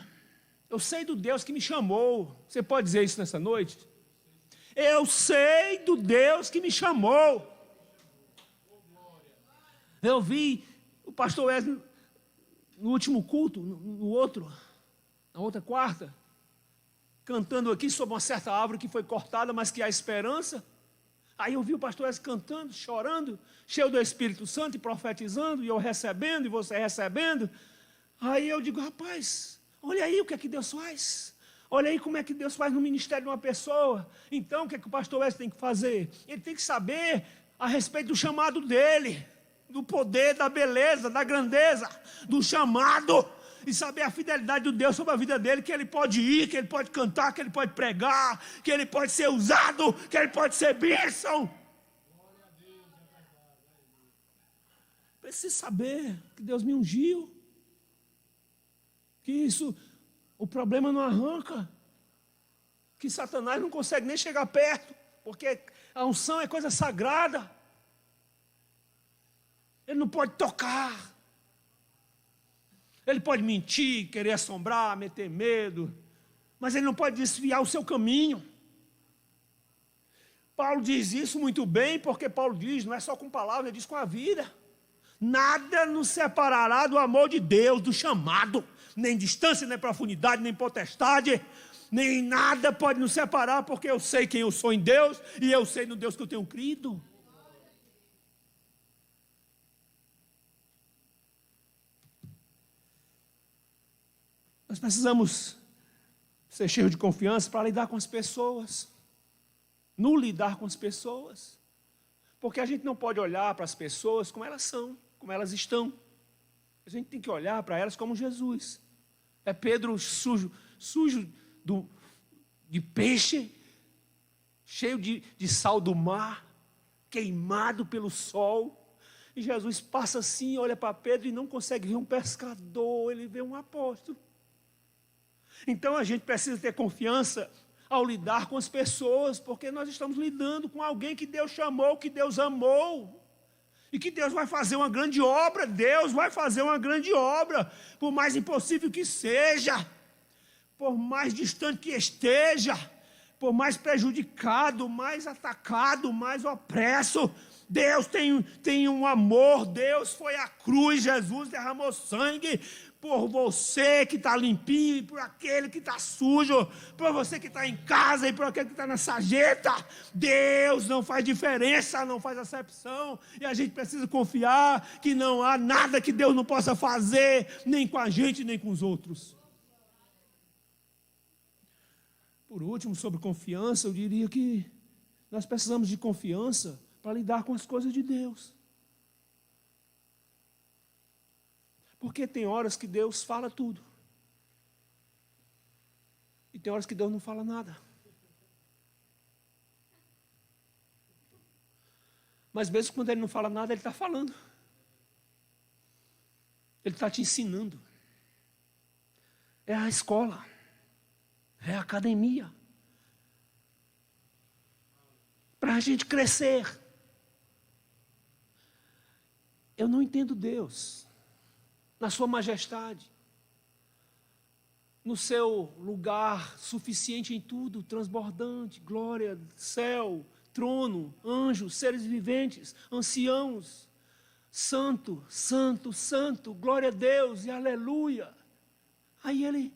eu sei do Deus que me chamou. Você pode dizer isso nessa noite? Eu sei do Deus que me chamou. Eu vi o pastor Wesley no último culto, na outra quarta, cantando aqui sobre uma certa árvore que foi cortada, mas que há esperança. Aí eu vi o pastor Wesley cantando, chorando, cheio do Espírito Santo e profetizando, e eu recebendo, e você recebendo. Aí eu digo, rapaz, olha aí o que é que Deus faz. Olha aí como é que Deus faz no ministério de uma pessoa. Então o que é que o pastor Wesley tem que fazer? Ele tem que saber a respeito do chamado dele, do poder, da beleza, da grandeza, do chamado, e saber a fidelidade de Deus sobre a vida dele, que ele pode ir, que ele pode cantar, que ele pode pregar, que ele pode ser usado, que ele pode ser bênção. Preciso saber que Deus me ungiu, que isso, o problema não arranca, que Satanás não consegue nem chegar perto, porque a unção é coisa sagrada. Ele Ele não pode tocar. Ele pode mentir, querer assombrar, meter medo, mas ele não pode desviar o seu caminho. Paulo diz isso muito bem, porque Paulo diz, não é só com palavras, ele diz com a vida. Nada nos separará do amor de Deus, do chamado, nem distância, nem profundidade, nem potestade, nem nada pode nos separar, porque eu sei quem eu sou em Deus, e eu sei no Deus que eu tenho crido. Nós precisamos ser cheios de confiança para lidar com as pessoas. No lidar com as pessoas. Porque a gente não pode olhar para as pessoas como elas são, como elas estão. A gente tem que olhar para elas como Jesus. É Pedro sujo de peixe, cheio de sal do mar, queimado pelo sol. E Jesus passa assim, olha para Pedro e não consegue ver um pescador, ele vê um apóstolo. Então a gente precisa ter confiança ao lidar com as pessoas, porque nós estamos lidando com alguém que Deus chamou, que Deus amou, e que Deus vai fazer uma grande obra. Deus vai fazer uma grande obra, por mais impossível que seja, por mais distante que esteja, por mais prejudicado, mais atacado, mais opresso. Deus tem um amor, Deus foi à cruz, Jesus derramou sangue por você que está limpinho, e por aquele que está sujo, por você que está em casa e por aquele que está na sarjeta. Deus não faz diferença, não faz acepção, e a gente precisa confiar que não há nada que Deus não possa fazer, nem com a gente, nem com os outros. Por último, sobre confiança, eu diria que nós precisamos de confiança para lidar com as coisas de Deus. Porque tem horas que Deus fala tudo. E tem horas que Deus não fala nada. Mas mesmo quando Ele não fala nada, Ele está falando. Ele está te ensinando. É a escola. É a academia. Para a gente crescer. Eu não entendo Deus na sua majestade, no seu lugar suficiente em tudo, transbordante, glória, céu, trono, anjos, seres viventes, anciãos, santo, santo, santo, glória a Deus e aleluia. Aí ele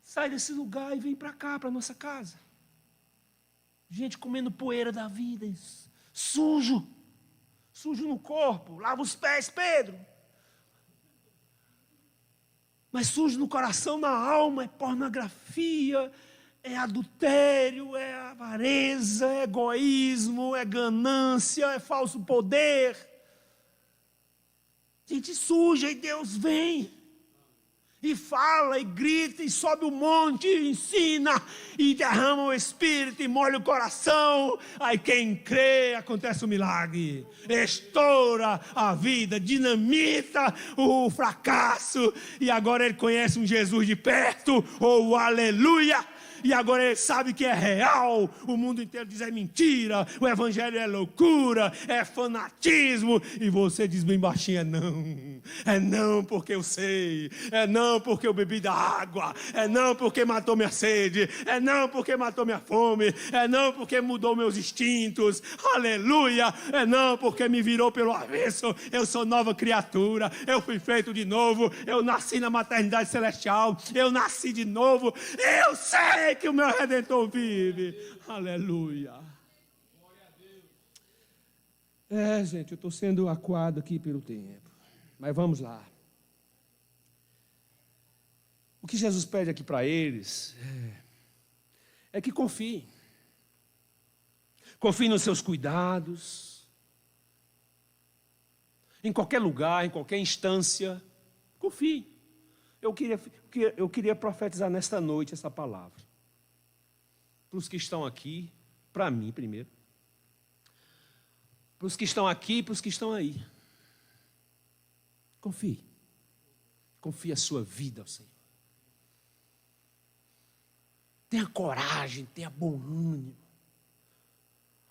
sai desse lugar e vem para cá, para a nossa casa. Gente comendo poeira da vida, sujo no corpo, lava os pés, Pedro. Mas sujo no coração, na alma, é pornografia, é adultério, é avareza, é egoísmo, é ganância, é falso poder. Gente suja, e Deus vem e fala, e grita, e sobe o monte, e ensina, e derrama o Espírito, e molha o coração. Aí quem crê, acontece o milagre. Estoura a vida, dinamita o fracasso, e agora ele conhece um Jesus de perto, ou aleluia. E agora ele sabe que é real. O mundo inteiro diz é mentira, o evangelho é loucura, é fanatismo. E você diz bem baixinho, é não porque eu sei, é não porque eu bebi da água, é não porque matou minha sede, é não porque matou minha fome, é não porque mudou meus instintos, aleluia, é não porque me virou pelo avesso. Eu sou nova criatura, eu fui feito de novo, eu nasci na maternidade celestial, eu nasci de novo, eu sei que o meu Redentor vive, aleluia. Gente, eu estou sendo acuado aqui pelo tempo, mas vamos lá. O que Jesus pede aqui para eles é que confiem. Confiem nos seus cuidados, em qualquer lugar, em qualquer instância, confie. Eu queria profetizar nesta noite essa palavra. Para os que estão aqui, para mim primeiro. Para os que estão aqui e para os que estão aí. Confie. Confie a sua vida ao Senhor. Tenha coragem, tenha bom ânimo.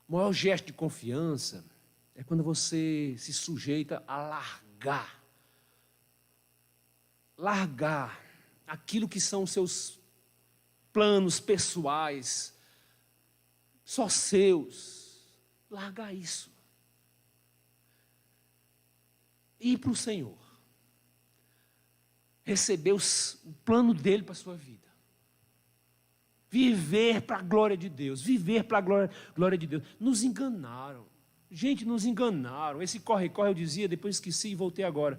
O maior gesto de confiança É quando você se sujeita a largar aquilo que são os seus planos pessoais, só seus, largar isso. Ir para o Senhor. Receber o plano dele para a sua vida. Viver para a glória de Deus. Viver para a glória de Deus. Nos enganaram. Gente, nos enganaram. Esse corre-corre, eu dizia, depois esqueci e voltei agora.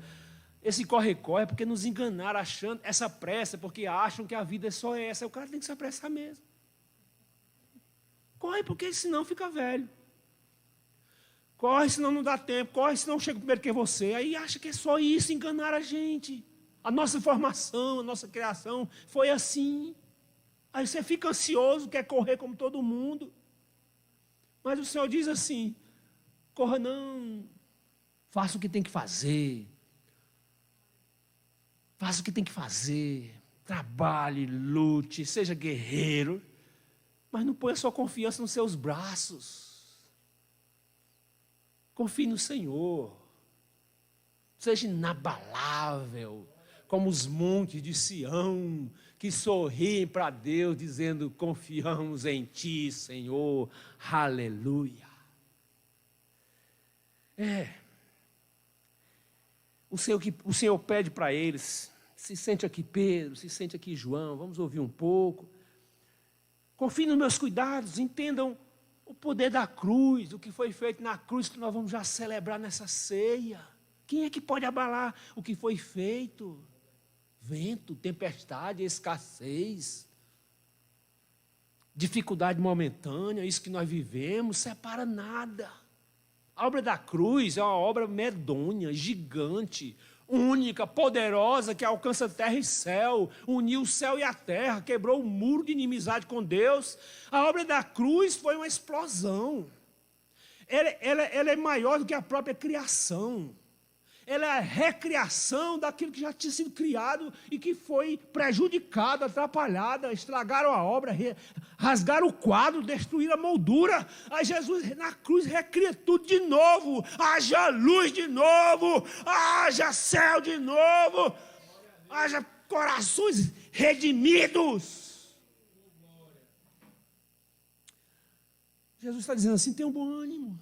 Esse corre-corre é porque nos enganaram, achando essa pressa, porque acham que a vida é só essa. O cara tem que se apressar mesmo. Corre, porque senão fica velho. Corre, senão não dá tempo. Corre, senão chega primeiro que você. Aí acha que é só isso, enganar a gente. A nossa formação, a nossa criação foi assim. Aí você fica ansioso, quer correr como todo mundo. Mas o Senhor diz assim, corra não, faça o que tem que fazer. Faça o que tem que fazer. Trabalhe, lute, seja guerreiro. Mas não ponha sua confiança nos seus braços. Confie no Senhor. Seja inabalável, como os montes de Sião, que sorriem para Deus, dizendo, confiamos em Ti, Senhor. Aleluia. O Senhor pede para eles, se sente aqui Pedro, se sente aqui João, vamos ouvir um pouco. Confiem nos meus cuidados, entendam o poder da cruz, o que foi feito na cruz, que nós vamos já celebrar nessa ceia. Quem é que pode abalar o que foi feito? Vento, tempestade, escassez, dificuldade momentânea, isso que nós vivemos, separa nada. A obra da cruz é uma obra medonha, gigante, única, poderosa, que alcança terra e céu, uniu o céu e a terra, quebrou o muro de inimizade com Deus. A obra da cruz foi uma explosão. Ela é maior do que a própria criação. Ela é a recriação daquilo que já tinha sido criado e que foi prejudicado, atrapalhado, estragaram a obra, rasgaram o quadro, destruíram a moldura. Aí Jesus na cruz recria tudo de novo. Haja luz de novo, haja céu de novo, haja corações redimidos. Jesus está dizendo assim, tenha um bom ânimo.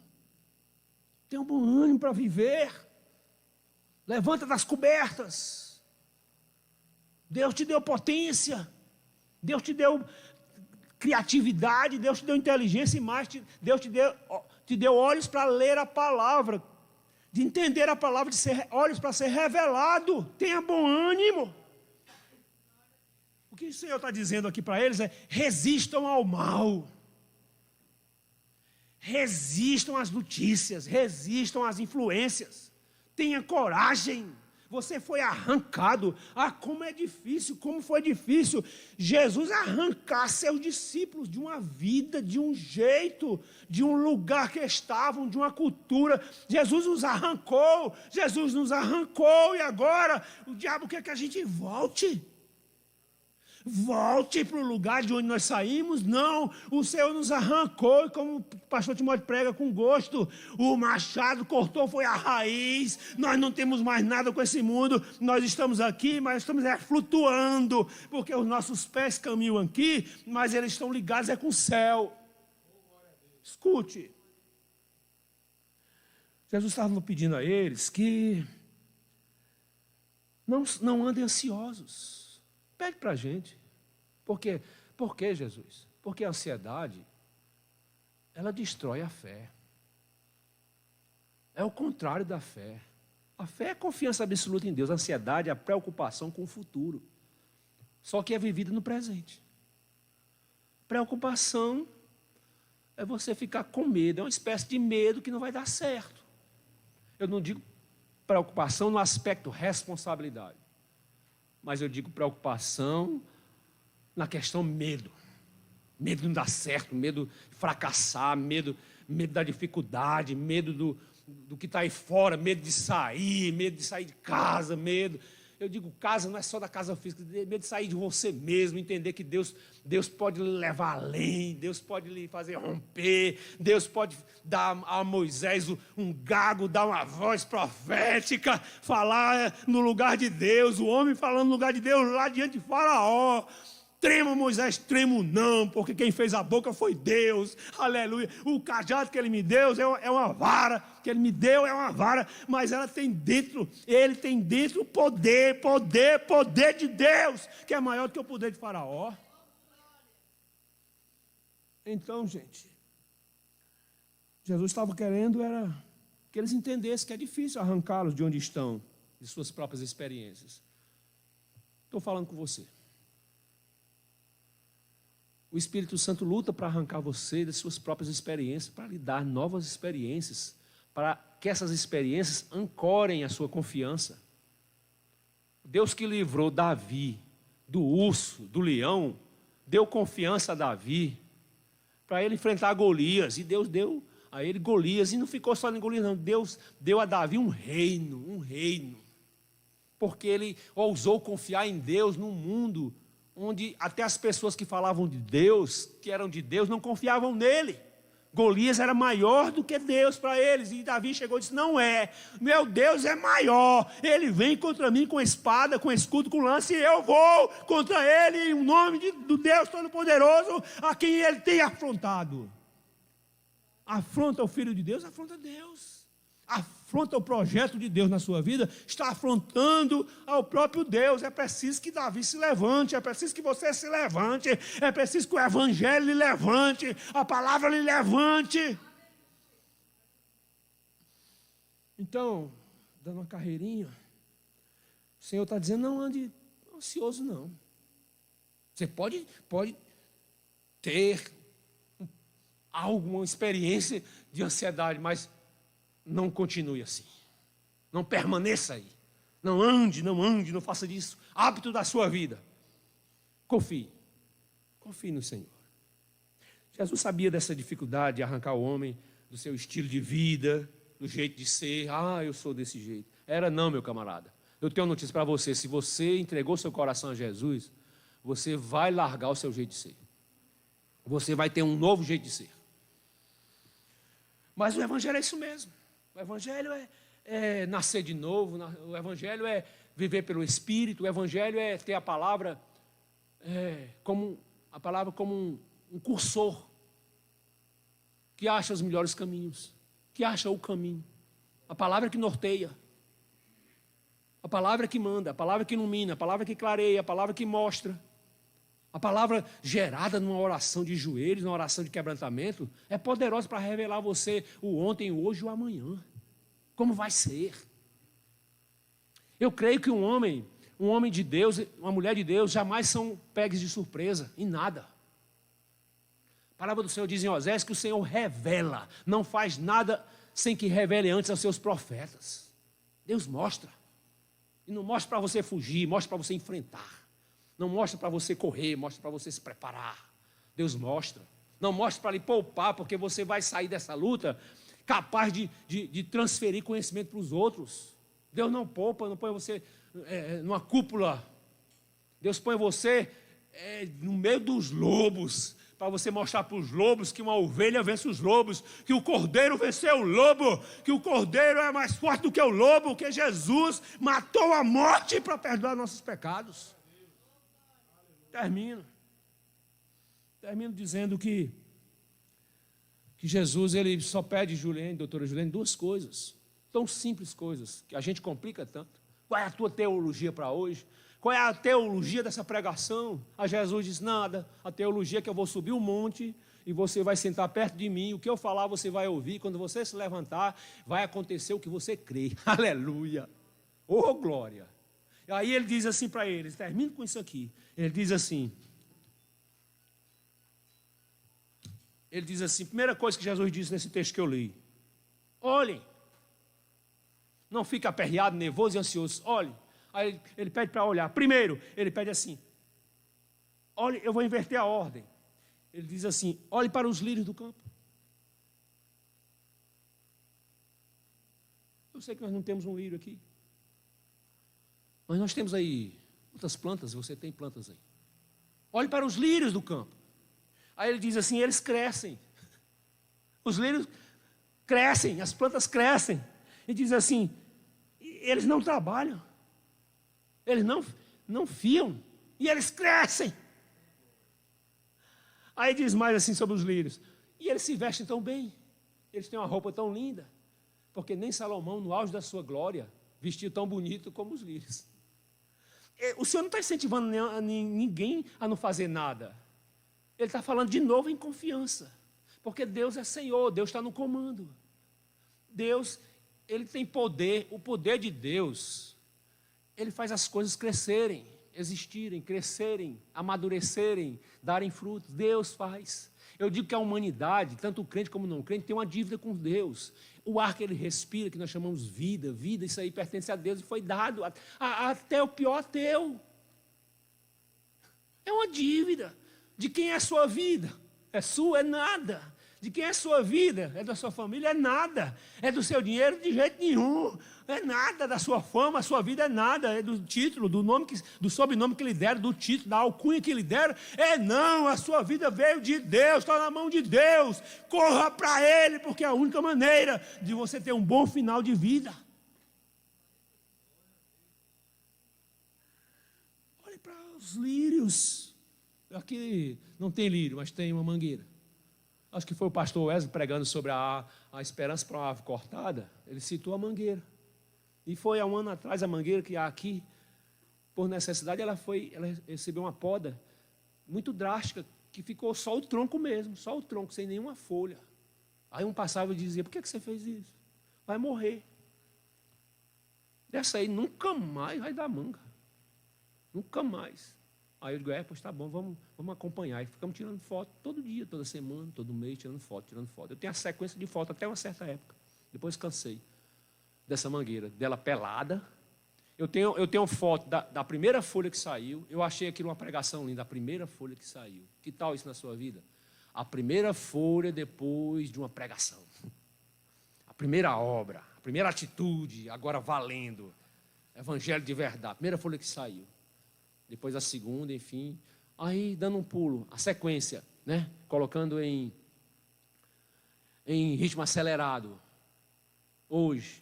Tenha um bom ânimo para viver. Levanta das cobertas. Deus te deu potência. Deus te deu criatividade. Deus te deu inteligência e mais. Deus te deu olhos para ler a palavra. De entender a palavra, olhos para ser revelado. Tenha bom ânimo. O que o Senhor está dizendo aqui para eles é: resistam ao mal. Resistam às notícias. Resistam às influências. Tenha coragem, você foi arrancado. Como é difícil, como foi difícil Jesus arrancar seus discípulos de uma vida, de um jeito, de um lugar que estavam, de uma cultura. Jesus nos arrancou e agora o diabo quer que a gente volte. Volte para o lugar de onde nós saímos. Não, o Senhor nos arrancou, e como o pastor Timóteo prega com gosto, o machado cortou, foi a raiz. Nós não temos mais nada com esse mundo. Nós estamos aqui, mas estamos flutuando, porque os nossos pés caminham aqui, mas eles estão ligados com o céu. Escute, Jesus estava pedindo a eles que não andem ansiosos. Pede para a gente. Por quê? Por que, Jesus? Porque a ansiedade, ela destrói a fé. É o contrário da fé. A fé é confiança absoluta em Deus. A ansiedade é a preocupação com o futuro. Só que é vivida no presente. Preocupação é você ficar com medo. É uma espécie de medo que não vai dar certo. Eu não digo preocupação no aspecto responsabilidade. Mas eu digo preocupação na questão medo. Medo de não dar certo, medo de fracassar, medo da dificuldade, medo do que está aí fora, medo de sair de casa, medo. Eu digo casa, não é só da casa física, ter medo de sair de você mesmo, entender que Deus pode lhe levar além, Deus pode lhe fazer romper, Deus pode dar a Moisés um gago, dar uma voz profética, falar no lugar de Deus, o homem falando no lugar de Deus lá diante de Faraó. Trema, Moisés, tremo não, porque quem fez a boca foi Deus, aleluia. O cajado que ele me deu é uma vara, que ele me deu é uma vara, mas ele tem dentro o poder de Deus, que é maior do que o poder de Faraó. Então, gente, Jesus estava querendo era que eles entendessem que é difícil arrancá-los de onde estão, de suas próprias experiências. Estou falando com você. O Espírito Santo luta para arrancar você das suas próprias experiências, para lhe dar novas experiências, para que essas experiências ancorem a sua confiança. Deus que livrou Davi do urso, do leão, deu confiança a Davi para ele enfrentar Golias, e Deus deu a ele Golias, e não ficou só em Golias não, Deus deu a Davi um reino, porque ele ousou confiar em Deus num mundo onde até as pessoas que falavam de Deus, que eram de Deus, não confiavam nele. Golias era maior do que Deus para eles, e Davi chegou e disse, não é, meu Deus é maior, ele vem contra mim com espada, com escudo, com lança, e eu vou contra ele em nome do Deus Todo-Poderoso, a quem ele tem afrontado. Afronta o Filho de Deus, afronta Deus. Afronta o projeto de Deus na sua vida, está afrontando ao próprio Deus. É preciso que Davi se levante, é preciso que você se levante, é preciso que o Evangelho lhe levante, a palavra lhe levante. Então, dando uma carreirinha, o Senhor está dizendo, não ande ansioso não. Você pode ter alguma experiência de ansiedade, mas não continue assim. Não permaneça aí. Não ande, não faça disso hábito da sua vida. Confie no Senhor. Jesus sabia dessa dificuldade de arrancar o homem do seu estilo de vida, do jeito de ser. Eu sou desse jeito. Era não, meu camarada. Eu tenho uma notícia para você. Se você entregou seu coração a Jesus, você vai largar o seu jeito de ser. Você vai ter um novo jeito de ser. Mas o Evangelho é isso mesmo. O Evangelho é nascer de novo, o Evangelho é viver pelo Espírito, o Evangelho é ter a palavra como um cursor que acha os melhores caminhos, que acha o caminho. A palavra que norteia, a palavra que manda, a palavra que ilumina, a palavra que clareia, a palavra que mostra. A palavra gerada numa oração de joelhos, numa oração de quebrantamento, é poderosa para revelar a você o ontem, o hoje e o amanhã. Como vai ser? Eu creio que um homem de Deus, uma mulher de Deus, jamais são pegues de surpresa, em nada. A palavra do Senhor diz em Osés que o Senhor revela, não faz nada sem que revele antes aos seus profetas. Deus mostra. E não mostra para você fugir, mostra para você enfrentar. Não mostra para você correr, mostra para você se preparar. Deus mostra. Não mostra para lhe poupar, porque você vai sair dessa luta capaz de transferir conhecimento para os outros. Deus não poupa, não põe você numa cúpula. Deus põe você no meio dos lobos, para você mostrar para os lobos que uma ovelha vence os lobos, que o cordeiro venceu o lobo, que o cordeiro é mais forte do que o lobo, que Jesus matou a morte para perdoar nossos pecados. Termino dizendo que Jesus ele só pede, doutora Juliane, duas coisas, tão simples coisas, que a gente complica tanto. Qual é a tua teologia para hoje? Qual é a teologia dessa pregação? A Jesus diz, nada, a teologia é que eu vou subir um monte e você vai sentar perto de mim, o que eu falar você vai ouvir, quando você se levantar, vai acontecer o que você crê. Aleluia! Oh, glória! E aí ele diz assim para eles, termino com isso aqui, ele diz assim, primeira coisa que Jesus disse nesse texto que eu li, olhem, não fique aperreado, nervoso e ansioso, olhem. Aí ele pede para olhar. Primeiro, ele pede assim, olhe, eu vou inverter a ordem. Ele diz assim, olhe para os lírios do campo. Eu sei que nós não temos um lírio aqui. Mas nós temos aí muitas plantas, você tem plantas aí. Olhe para os lírios do campo. Aí ele diz assim, eles crescem. Os lírios crescem, as plantas crescem. E diz assim, eles não trabalham. Eles não fiam. E eles crescem. Aí diz mais assim sobre os lírios. E eles se vestem tão bem. Eles têm uma roupa tão linda. Porque nem Salomão, no auge da sua glória, vestiu tão bonito como os lírios. O Senhor não está incentivando ninguém a não fazer nada. Ele está falando de novo em confiança. Porque Deus é Senhor, Deus está no comando. Deus, Ele tem poder. O poder de Deus, Ele faz as coisas crescerem, existirem, crescerem, amadurecerem, darem frutos. Deus faz. Eu digo que a humanidade, tanto o crente como o não crente, tem uma dívida com Deus. O ar que ele respira, que nós chamamos vida, isso aí pertence a Deus e foi dado até o pior ateu. É uma dívida. De quem é a sua vida? É sua? É nada. De quem é a sua vida? É da sua família? É nada. É do seu dinheiro? De jeito nenhum. É nada da sua fama, a sua vida é nada. É do título, do sobrenome que lhe deram, do título, da alcunha que lhe deram. É não, a sua vida veio de Deus, está na mão de Deus. Corra para Ele, porque é a única maneira de você ter um bom final de vida. Olhe para os lírios. Aqui não tem lírio, mas tem uma mangueira. Acho que foi o pastor Wesley pregando sobre a esperança para uma árvore cortada. Ele citou a mangueira. E foi há um ano atrás a mangueira que aqui, por necessidade, ela recebeu uma poda muito drástica, que ficou só o tronco mesmo, só o tronco, sem nenhuma folha. Aí um passava e dizia, por que você fez isso? Vai morrer. Dessa aí nunca mais vai dar manga. Nunca mais. Aí eu digo, pois tá bom, vamos acompanhar. E ficamos tirando foto todo dia, toda semana, todo mês, tirando foto. Eu tenho a sequência de foto até uma certa época. Depois cansei dessa mangueira, dela pelada. Eu tenho foto da primeira folha que saiu. Eu achei aquilo uma pregação linda, a primeira folha que saiu. Que tal isso na sua vida? A primeira folha depois de uma pregação. A primeira obra, a primeira atitude, agora valendo. Evangelho de verdade, a primeira folha que saiu. Depois a segunda, enfim. Aí, dando um pulo, a sequência, né? Colocando em ritmo acelerado. Hoje,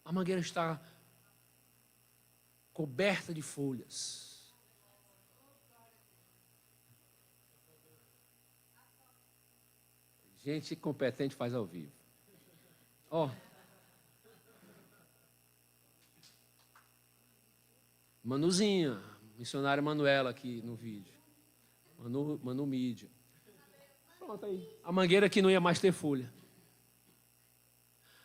a mangueira está coberta de folhas. Gente competente faz ao vivo. Ó. Manuzinha. Missionária Manuela aqui no vídeo. Manu Mídia. Pronto aí. A mangueira que não ia mais ter folha.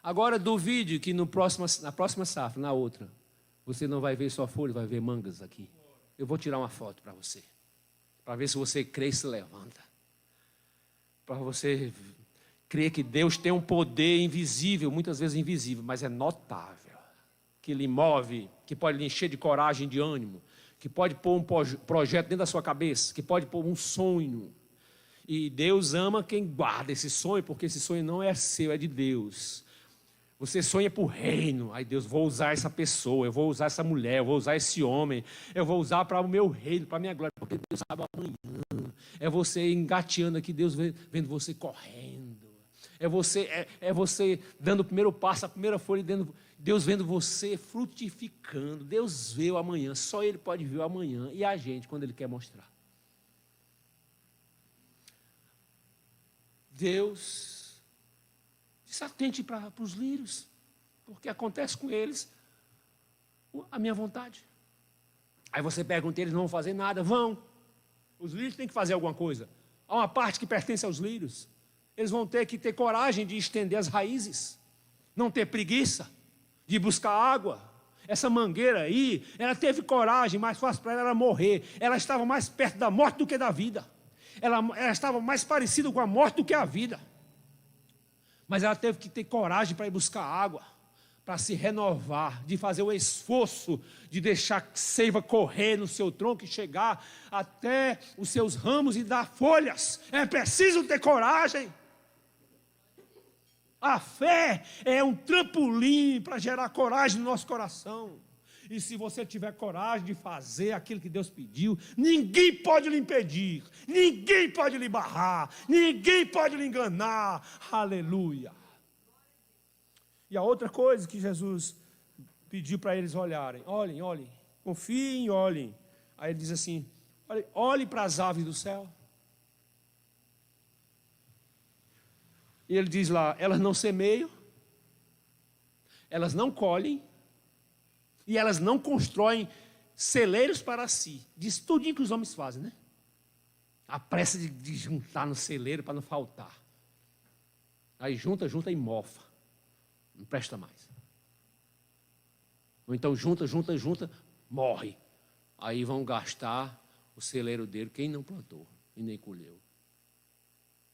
Agora duvide que na próxima safra, na outra, você não vai ver só folha, vai ver mangas aqui. Eu vou tirar uma foto para você. Para ver se você crê e se levanta. Para você crer que Deus tem um poder invisível, muitas vezes invisível, mas é notável. Que lhe move, que pode lhe encher de coragem, de ânimo. Que pode pôr um projeto dentro da sua cabeça, que pode pôr um sonho. E Deus ama quem guarda esse sonho, porque esse sonho não é seu, é de Deus. Você sonha para o reino. Aí Deus, vou usar essa pessoa, eu vou usar essa mulher, eu vou usar esse homem, eu vou usar para o meu reino, para a minha glória, porque Deus sabe amanhã. É você engateando aqui, Deus vendo você correndo. É você dando o primeiro passo, a primeira folha, Deus vendo você frutificando. Deus vê o amanhã, só Ele pode ver o amanhã. E a gente, quando Ele quer mostrar. Deus disse, atente para os lírios, porque acontece com eles a minha vontade. Aí você pergunta, eles não vão fazer nada? Vão. Os lírios têm que fazer alguma coisa. Há uma parte que pertence aos lírios. Eles vão ter que ter coragem de estender as raízes, não ter preguiça de buscar água. Essa mangueira aí, ela teve coragem, mais fácil para ela era morrer. Ela estava mais perto da morte do que da vida. Ela estava mais parecida com a morte do que a vida. Mas ela teve que ter coragem para ir buscar água, para se renovar, de fazer o esforço de deixar a seiva correr no seu tronco e chegar até os seus ramos e dar folhas. É preciso ter coragem. A fé é um trampolim para gerar coragem no nosso coração. E se você tiver coragem de fazer aquilo que Deus pediu, ninguém pode lhe impedir, ninguém pode lhe barrar, ninguém pode lhe enganar. Aleluia. E a outra coisa que Jesus pediu para eles olharem: olhem, confiem, olhem. Aí ele diz assim: olhe para as aves do céu. E ele diz lá: elas não semeiam, elas não colhem, e elas não constroem celeiros para si. Diz tudinho que os homens fazem, né? A pressa de juntar no celeiro para não faltar. Aí junta e mofa. Não presta mais. Ou então junta, morre. Aí vão gastar o celeiro dele quem não plantou e nem colheu.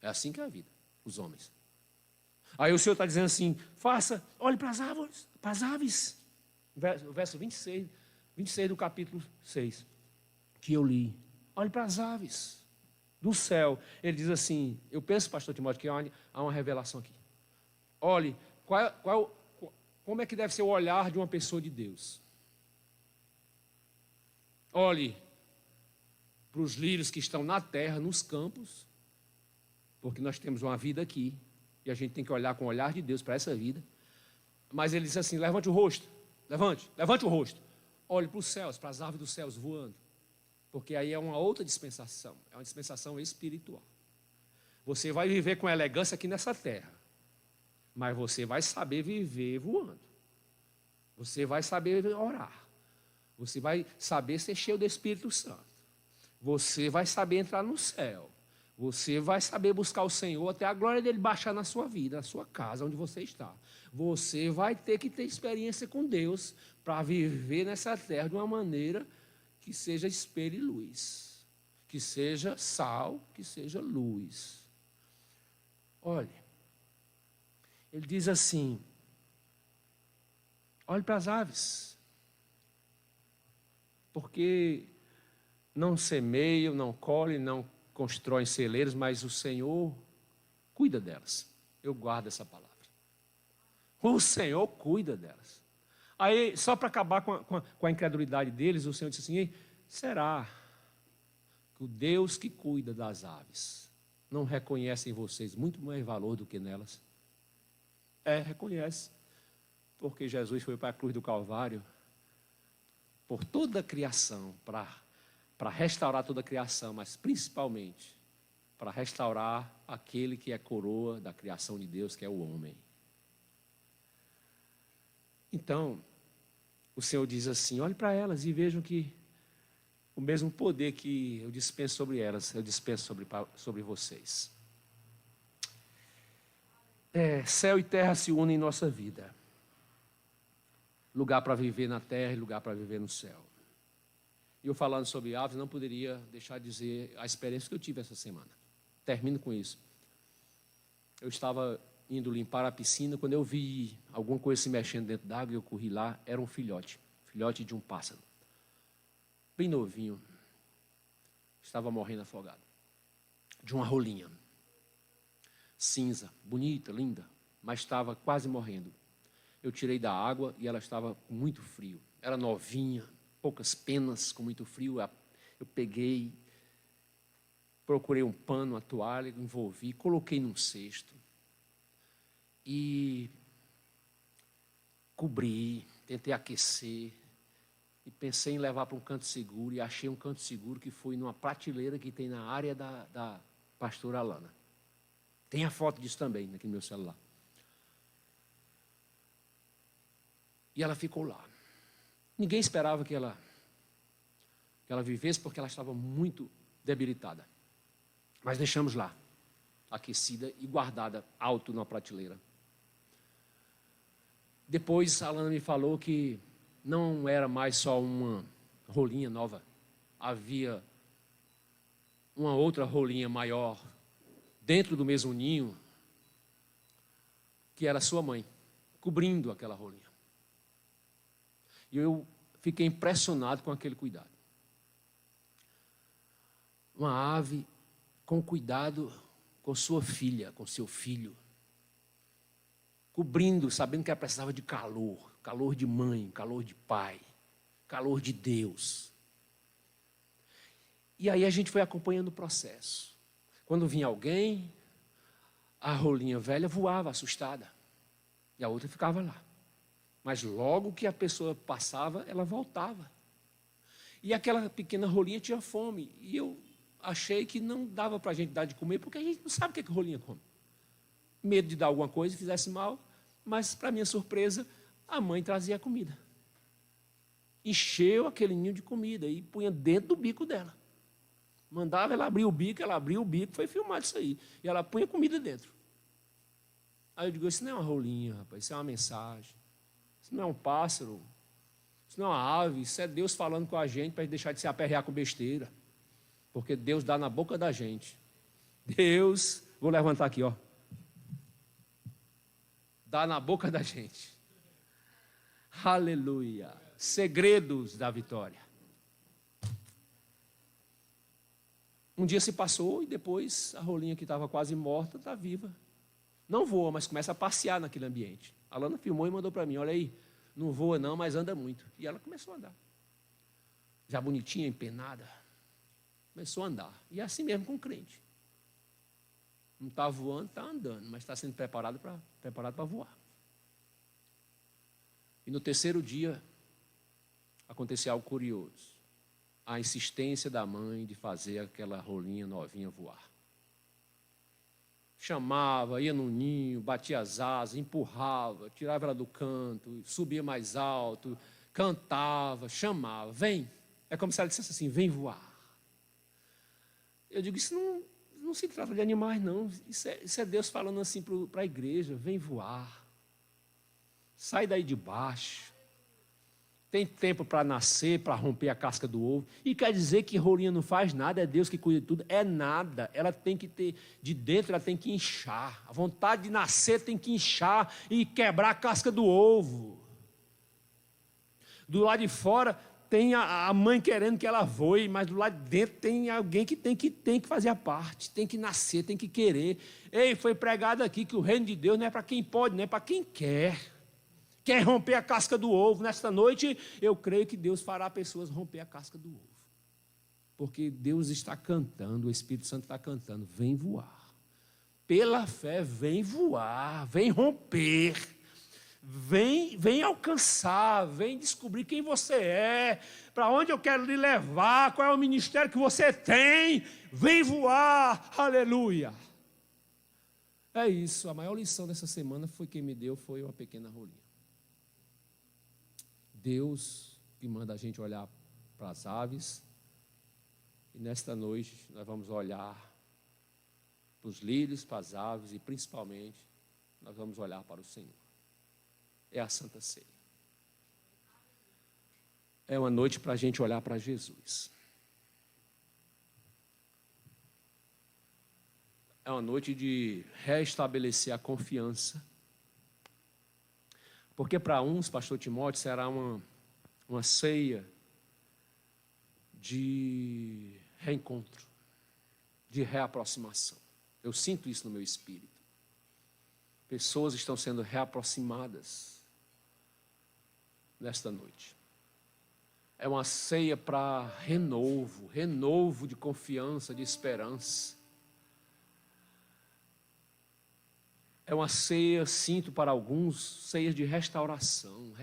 É assim que é a vida, os homens. Aí o Senhor está dizendo assim: olhe para as árvores, para as aves. O verso 26 do capítulo 6, que eu li. Olhe para as aves do céu. Ele diz assim, eu penso, pastor Timóteo, que há uma revelação aqui. Olhe, como é que deve ser o olhar de uma pessoa de Deus? Olhe para os lírios que estão na terra, nos campos, porque nós temos uma vida aqui, e a gente tem que olhar com o olhar de Deus para essa vida. Mas ele diz assim: levante o rosto, levante o rosto. Olhe para os céus, para as aves dos céus voando, porque aí é uma outra dispensação, é uma dispensação espiritual. Você vai viver com elegância aqui nessa terra, mas você vai saber viver voando. Você vai saber orar. Você vai saber ser cheio do Espírito Santo. Você vai saber entrar no céu. Você vai saber buscar o Senhor até a glória dele baixar na sua vida, na sua casa, onde você está. Você vai ter que ter experiência com Deus para viver nessa terra de uma maneira que seja espelho e luz. Que seja sal, que seja luz. Olha, ele diz assim: olhe para as aves, porque não semeiam, não colhem, não constroem celeiros, mas o Senhor cuida delas. Eu guardo essa palavra. O Senhor cuida delas. Aí, só para acabar com a incredulidade deles, o Senhor disse assim: será que o Deus que cuida das aves não reconhece em vocês muito mais valor do que nelas? Reconhece. Porque Jesus foi para a cruz do Calvário por toda a criação, para restaurar toda a criação, mas principalmente para restaurar aquele que é coroa da criação de Deus, que é o homem. Então, o Senhor diz assim: olhe para elas e vejam que o mesmo poder que eu dispenso sobre elas, eu dispenso sobre vocês. Céu e terra se unem em nossa vida. Lugar para viver na terra e lugar para viver no céu. E eu falando sobre aves, não poderia deixar de dizer a experiência que eu tive essa semana. Termino com isso. Eu estava indo limpar a piscina, quando eu vi alguma coisa se mexendo dentro d'água, eu corri lá, era um filhote de um pássaro. Bem novinho. Estava morrendo afogado. De uma rolinha. Cinza, bonita, linda, mas estava quase morrendo. Eu tirei da água e ela estava com muito frio. Era novinha, poucas penas, com muito frio. Eu peguei, procurei um pano, uma toalha, envolvi, coloquei num cesto e cobri, tentei aquecer e pensei em levar para um canto seguro, e achei um canto seguro que foi numa prateleira que tem na área da pastora Alana. Tem a foto disso também aqui no meu celular. E ela ficou lá. Ninguém esperava que ela vivesse, porque ela estava muito debilitada. Mas deixamos lá, aquecida e guardada alto na prateleira. Depois a Alana me falou que não era mais só uma rolinha nova. Havia uma outra rolinha maior dentro do mesmo ninho, que era sua mãe, cobrindo aquela rolinha. E eu fiquei impressionado com aquele cuidado. Uma ave com cuidado com sua filha, com seu filho, cobrindo, sabendo que ela precisava de calor de mãe, calor de pai. calor de Deus. E aí a gente foi acompanhando o processo. Quando vinha alguém, a rolinha velha voava assustada e a outra ficava lá. Mas logo que a pessoa passava, ela voltava. E aquela pequena rolinha tinha fome. E eu achei que não dava para a gente dar de comer, porque a gente não sabe o que a rolinha come. Medo de dar alguma coisa e fizesse mal, mas, para minha surpresa, a mãe trazia comida. Encheu aquele ninho de comida e punha dentro do bico dela. Mandava ela abrir o bico, foi filmado isso aí. E ela punha comida dentro. Aí eu digo, isso não é uma rolinha, rapaz, isso é uma mensagem. Isso não é um pássaro, isso não é uma ave, isso é Deus falando com a gente para deixar de se aperrear com besteira. Porque Deus dá na boca da gente. Deus, vou levantar aqui, ó. Dá na boca da gente. Aleluia. Segredos da vitória. Um dia se passou e depois a rolinha que estava quase morta está viva. Não voa, mas começa a passear naquele ambiente. A Lana filmou e mandou para mim, olha aí, não voa não, mas anda muito. E ela começou a andar. Já bonitinha, empenada. Começou a andar. E é assim mesmo com o crente. Não está voando, está andando, mas está sendo preparado para voar. E no terceiro dia, aconteceu algo curioso. A insistência da mãe de fazer aquela rolinha novinha voar. Chamava, ia no ninho, batia as asas, empurrava, tirava ela do canto, subia mais alto, cantava, chamava, vem. É como se ela dissesse assim, vem voar. Eu digo, isso não se trata de animais, não. Isso é Deus falando assim para a igreja, vem voar. Sai daí de baixo. Tem tempo para nascer, para romper a casca do ovo. E quer dizer que rolinha não faz nada, é Deus que cuida de tudo. É nada. Ela tem que ter, de dentro ela tem que inchar. A vontade de nascer tem que inchar e quebrar a casca do ovo. Do lado de fora tem a mãe querendo que ela voe, mas do lado de dentro tem alguém que tem que fazer a parte, tem que nascer, tem que querer. Ei, foi pregado aqui que o reino de Deus não é para quem pode, não é para quem quer. Quer romper a casca do ovo. Nesta noite, eu creio que Deus fará pessoas romper a casca do ovo. Porque Deus está cantando, o Espírito Santo está cantando, vem voar. Pela fé, vem voar, vem romper. Vem alcançar, vem descobrir quem você é, para onde eu quero lhe levar, qual é o ministério que você tem. Vem voar, aleluia. É isso, a maior lição dessa semana foi uma pequena rolinha. Deus que manda a gente olhar para as aves, e nesta noite nós vamos olhar para os lírios, para as aves e principalmente nós vamos olhar para o Senhor. É a Santa Ceia. É uma noite para a gente olhar para Jesus. É uma noite de restabelecer a confiança. Porque para uns, pastor Timóteo, será uma ceia de reencontro, de reaproximação. Eu sinto isso no meu espírito. Pessoas estão sendo reaproximadas nesta noite. É uma ceia para renovo de confiança, de esperança. É uma ceia, sinto para alguns, ceias de restauração.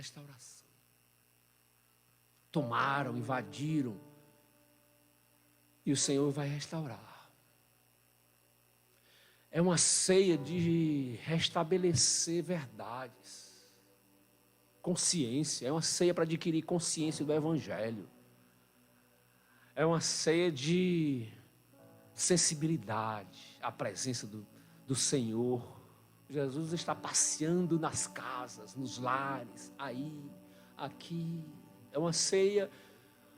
Tomaram, invadiram, e o Senhor vai restaurar. É uma ceia de restabelecer verdades, consciência. É uma ceia para adquirir consciência do Evangelho. É uma ceia de sensibilidade à presença do Senhor. Jesus está passeando nas casas, nos lares, aí, aqui. É uma ceia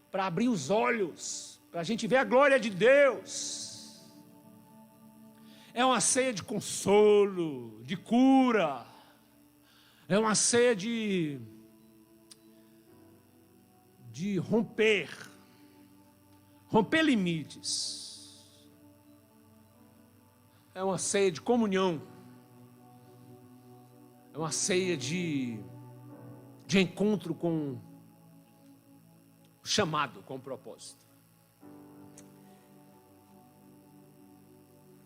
para abrir os olhos, para a gente ver a glória de Deus. É uma ceia de consolo, de cura. É uma ceia de romper limites. É uma ceia de comunhão. É uma ceia de encontro com chamado com propósito.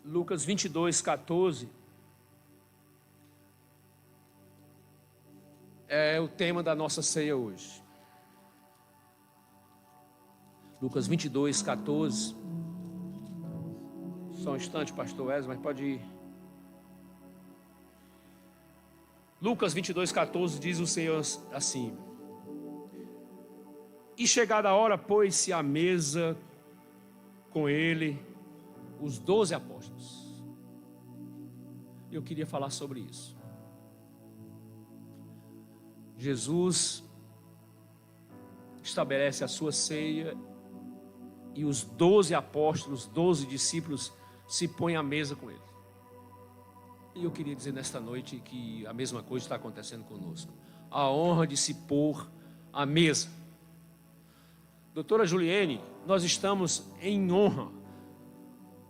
Lucas 22:14 é o tema da nossa ceia hoje. Lucas 22:14. Só um instante, pastor Wesley, mas pode ir. Lucas 22:14 diz o Senhor assim: e chegada a hora, pôs-se à mesa com ele os 12 apóstolos. Eu queria falar sobre isso. Jesus estabelece a sua ceia e os 12 apóstolos, 12 discípulos se põem à mesa com ele. E eu queria dizer nesta noite que a mesma coisa está acontecendo conosco. A honra de se pôr à mesa. Doutora Juliene, nós estamos em honra.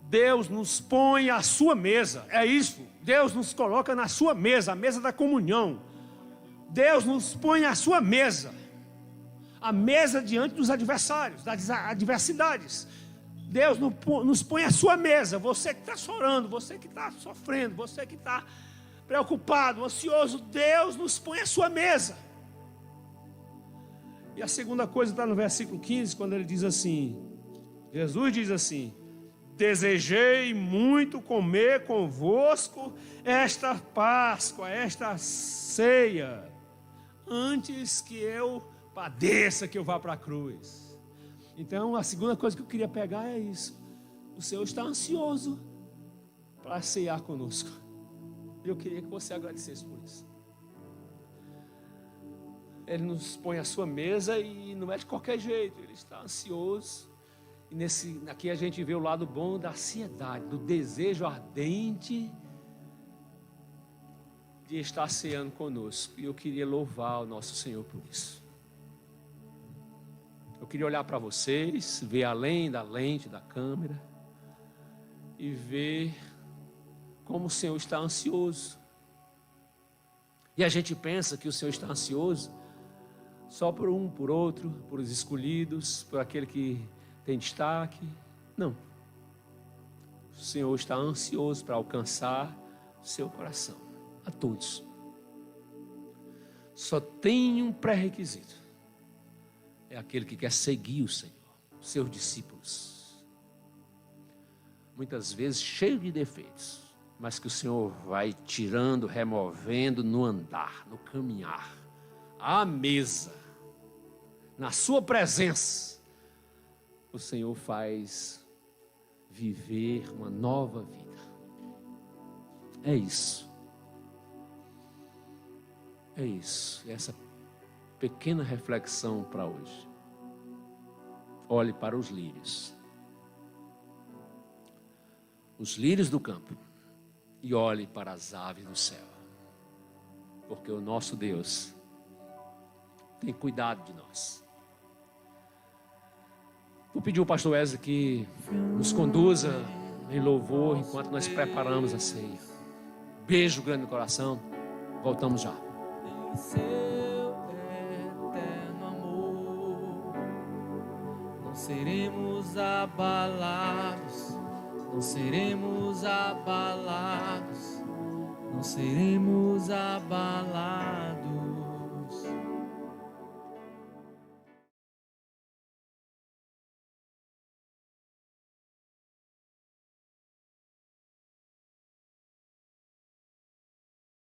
Deus nos põe à sua mesa, é isso. Deus nos coloca na sua mesa, a mesa da comunhão. Deus nos põe à sua mesa, a mesa diante dos adversários, das adversidades. Deus nos põe à sua mesa. Você que está chorando, você que está sofrendo, você que está preocupado, ansioso, Deus nos põe à sua mesa. E a segunda coisa está no versículo 15, quando ele diz assim, Jesus diz assim: desejei muito comer convosco esta Páscoa, esta ceia, antes que eu padeça, que eu vá para a cruz. Então a segunda coisa que eu queria pegar é isso. O Senhor está ansioso para ceiar conosco. Eu queria que você agradecesse por isso. Ele nos põe à sua mesa e não é de qualquer jeito. Ele está ansioso. E aqui a gente vê o lado bom da ansiedade, do desejo ardente de estar ceando conosco. E eu queria louvar o nosso Senhor por isso. Eu queria olhar para vocês, ver além da lente da câmera e ver como o Senhor está ansioso. E a gente pensa que o Senhor está ansioso só por um, por outro, por os escolhidos, por aquele que tem destaque. Não. O Senhor está ansioso para alcançar seu coração, a todos. Só tem um pré-requisito. É aquele que quer seguir o Senhor, seus discípulos. Muitas vezes cheio de defeitos, mas que o Senhor vai tirando, removendo no andar, no caminhar, à mesa, na sua presença. O Senhor faz viver uma nova vida. É isso. É isso. Essa pequena reflexão para hoje. Olhe para os lírios. Os lírios do campo. E olhe para as aves do céu. Porque o nosso Deus tem cuidado de nós. Vou pedir ao pastor Wesley que nos conduza em louvor enquanto nós preparamos a ceia. Beijo grande no coração. Voltamos já. Não seremos abalados, não seremos abalados, não seremos abalados.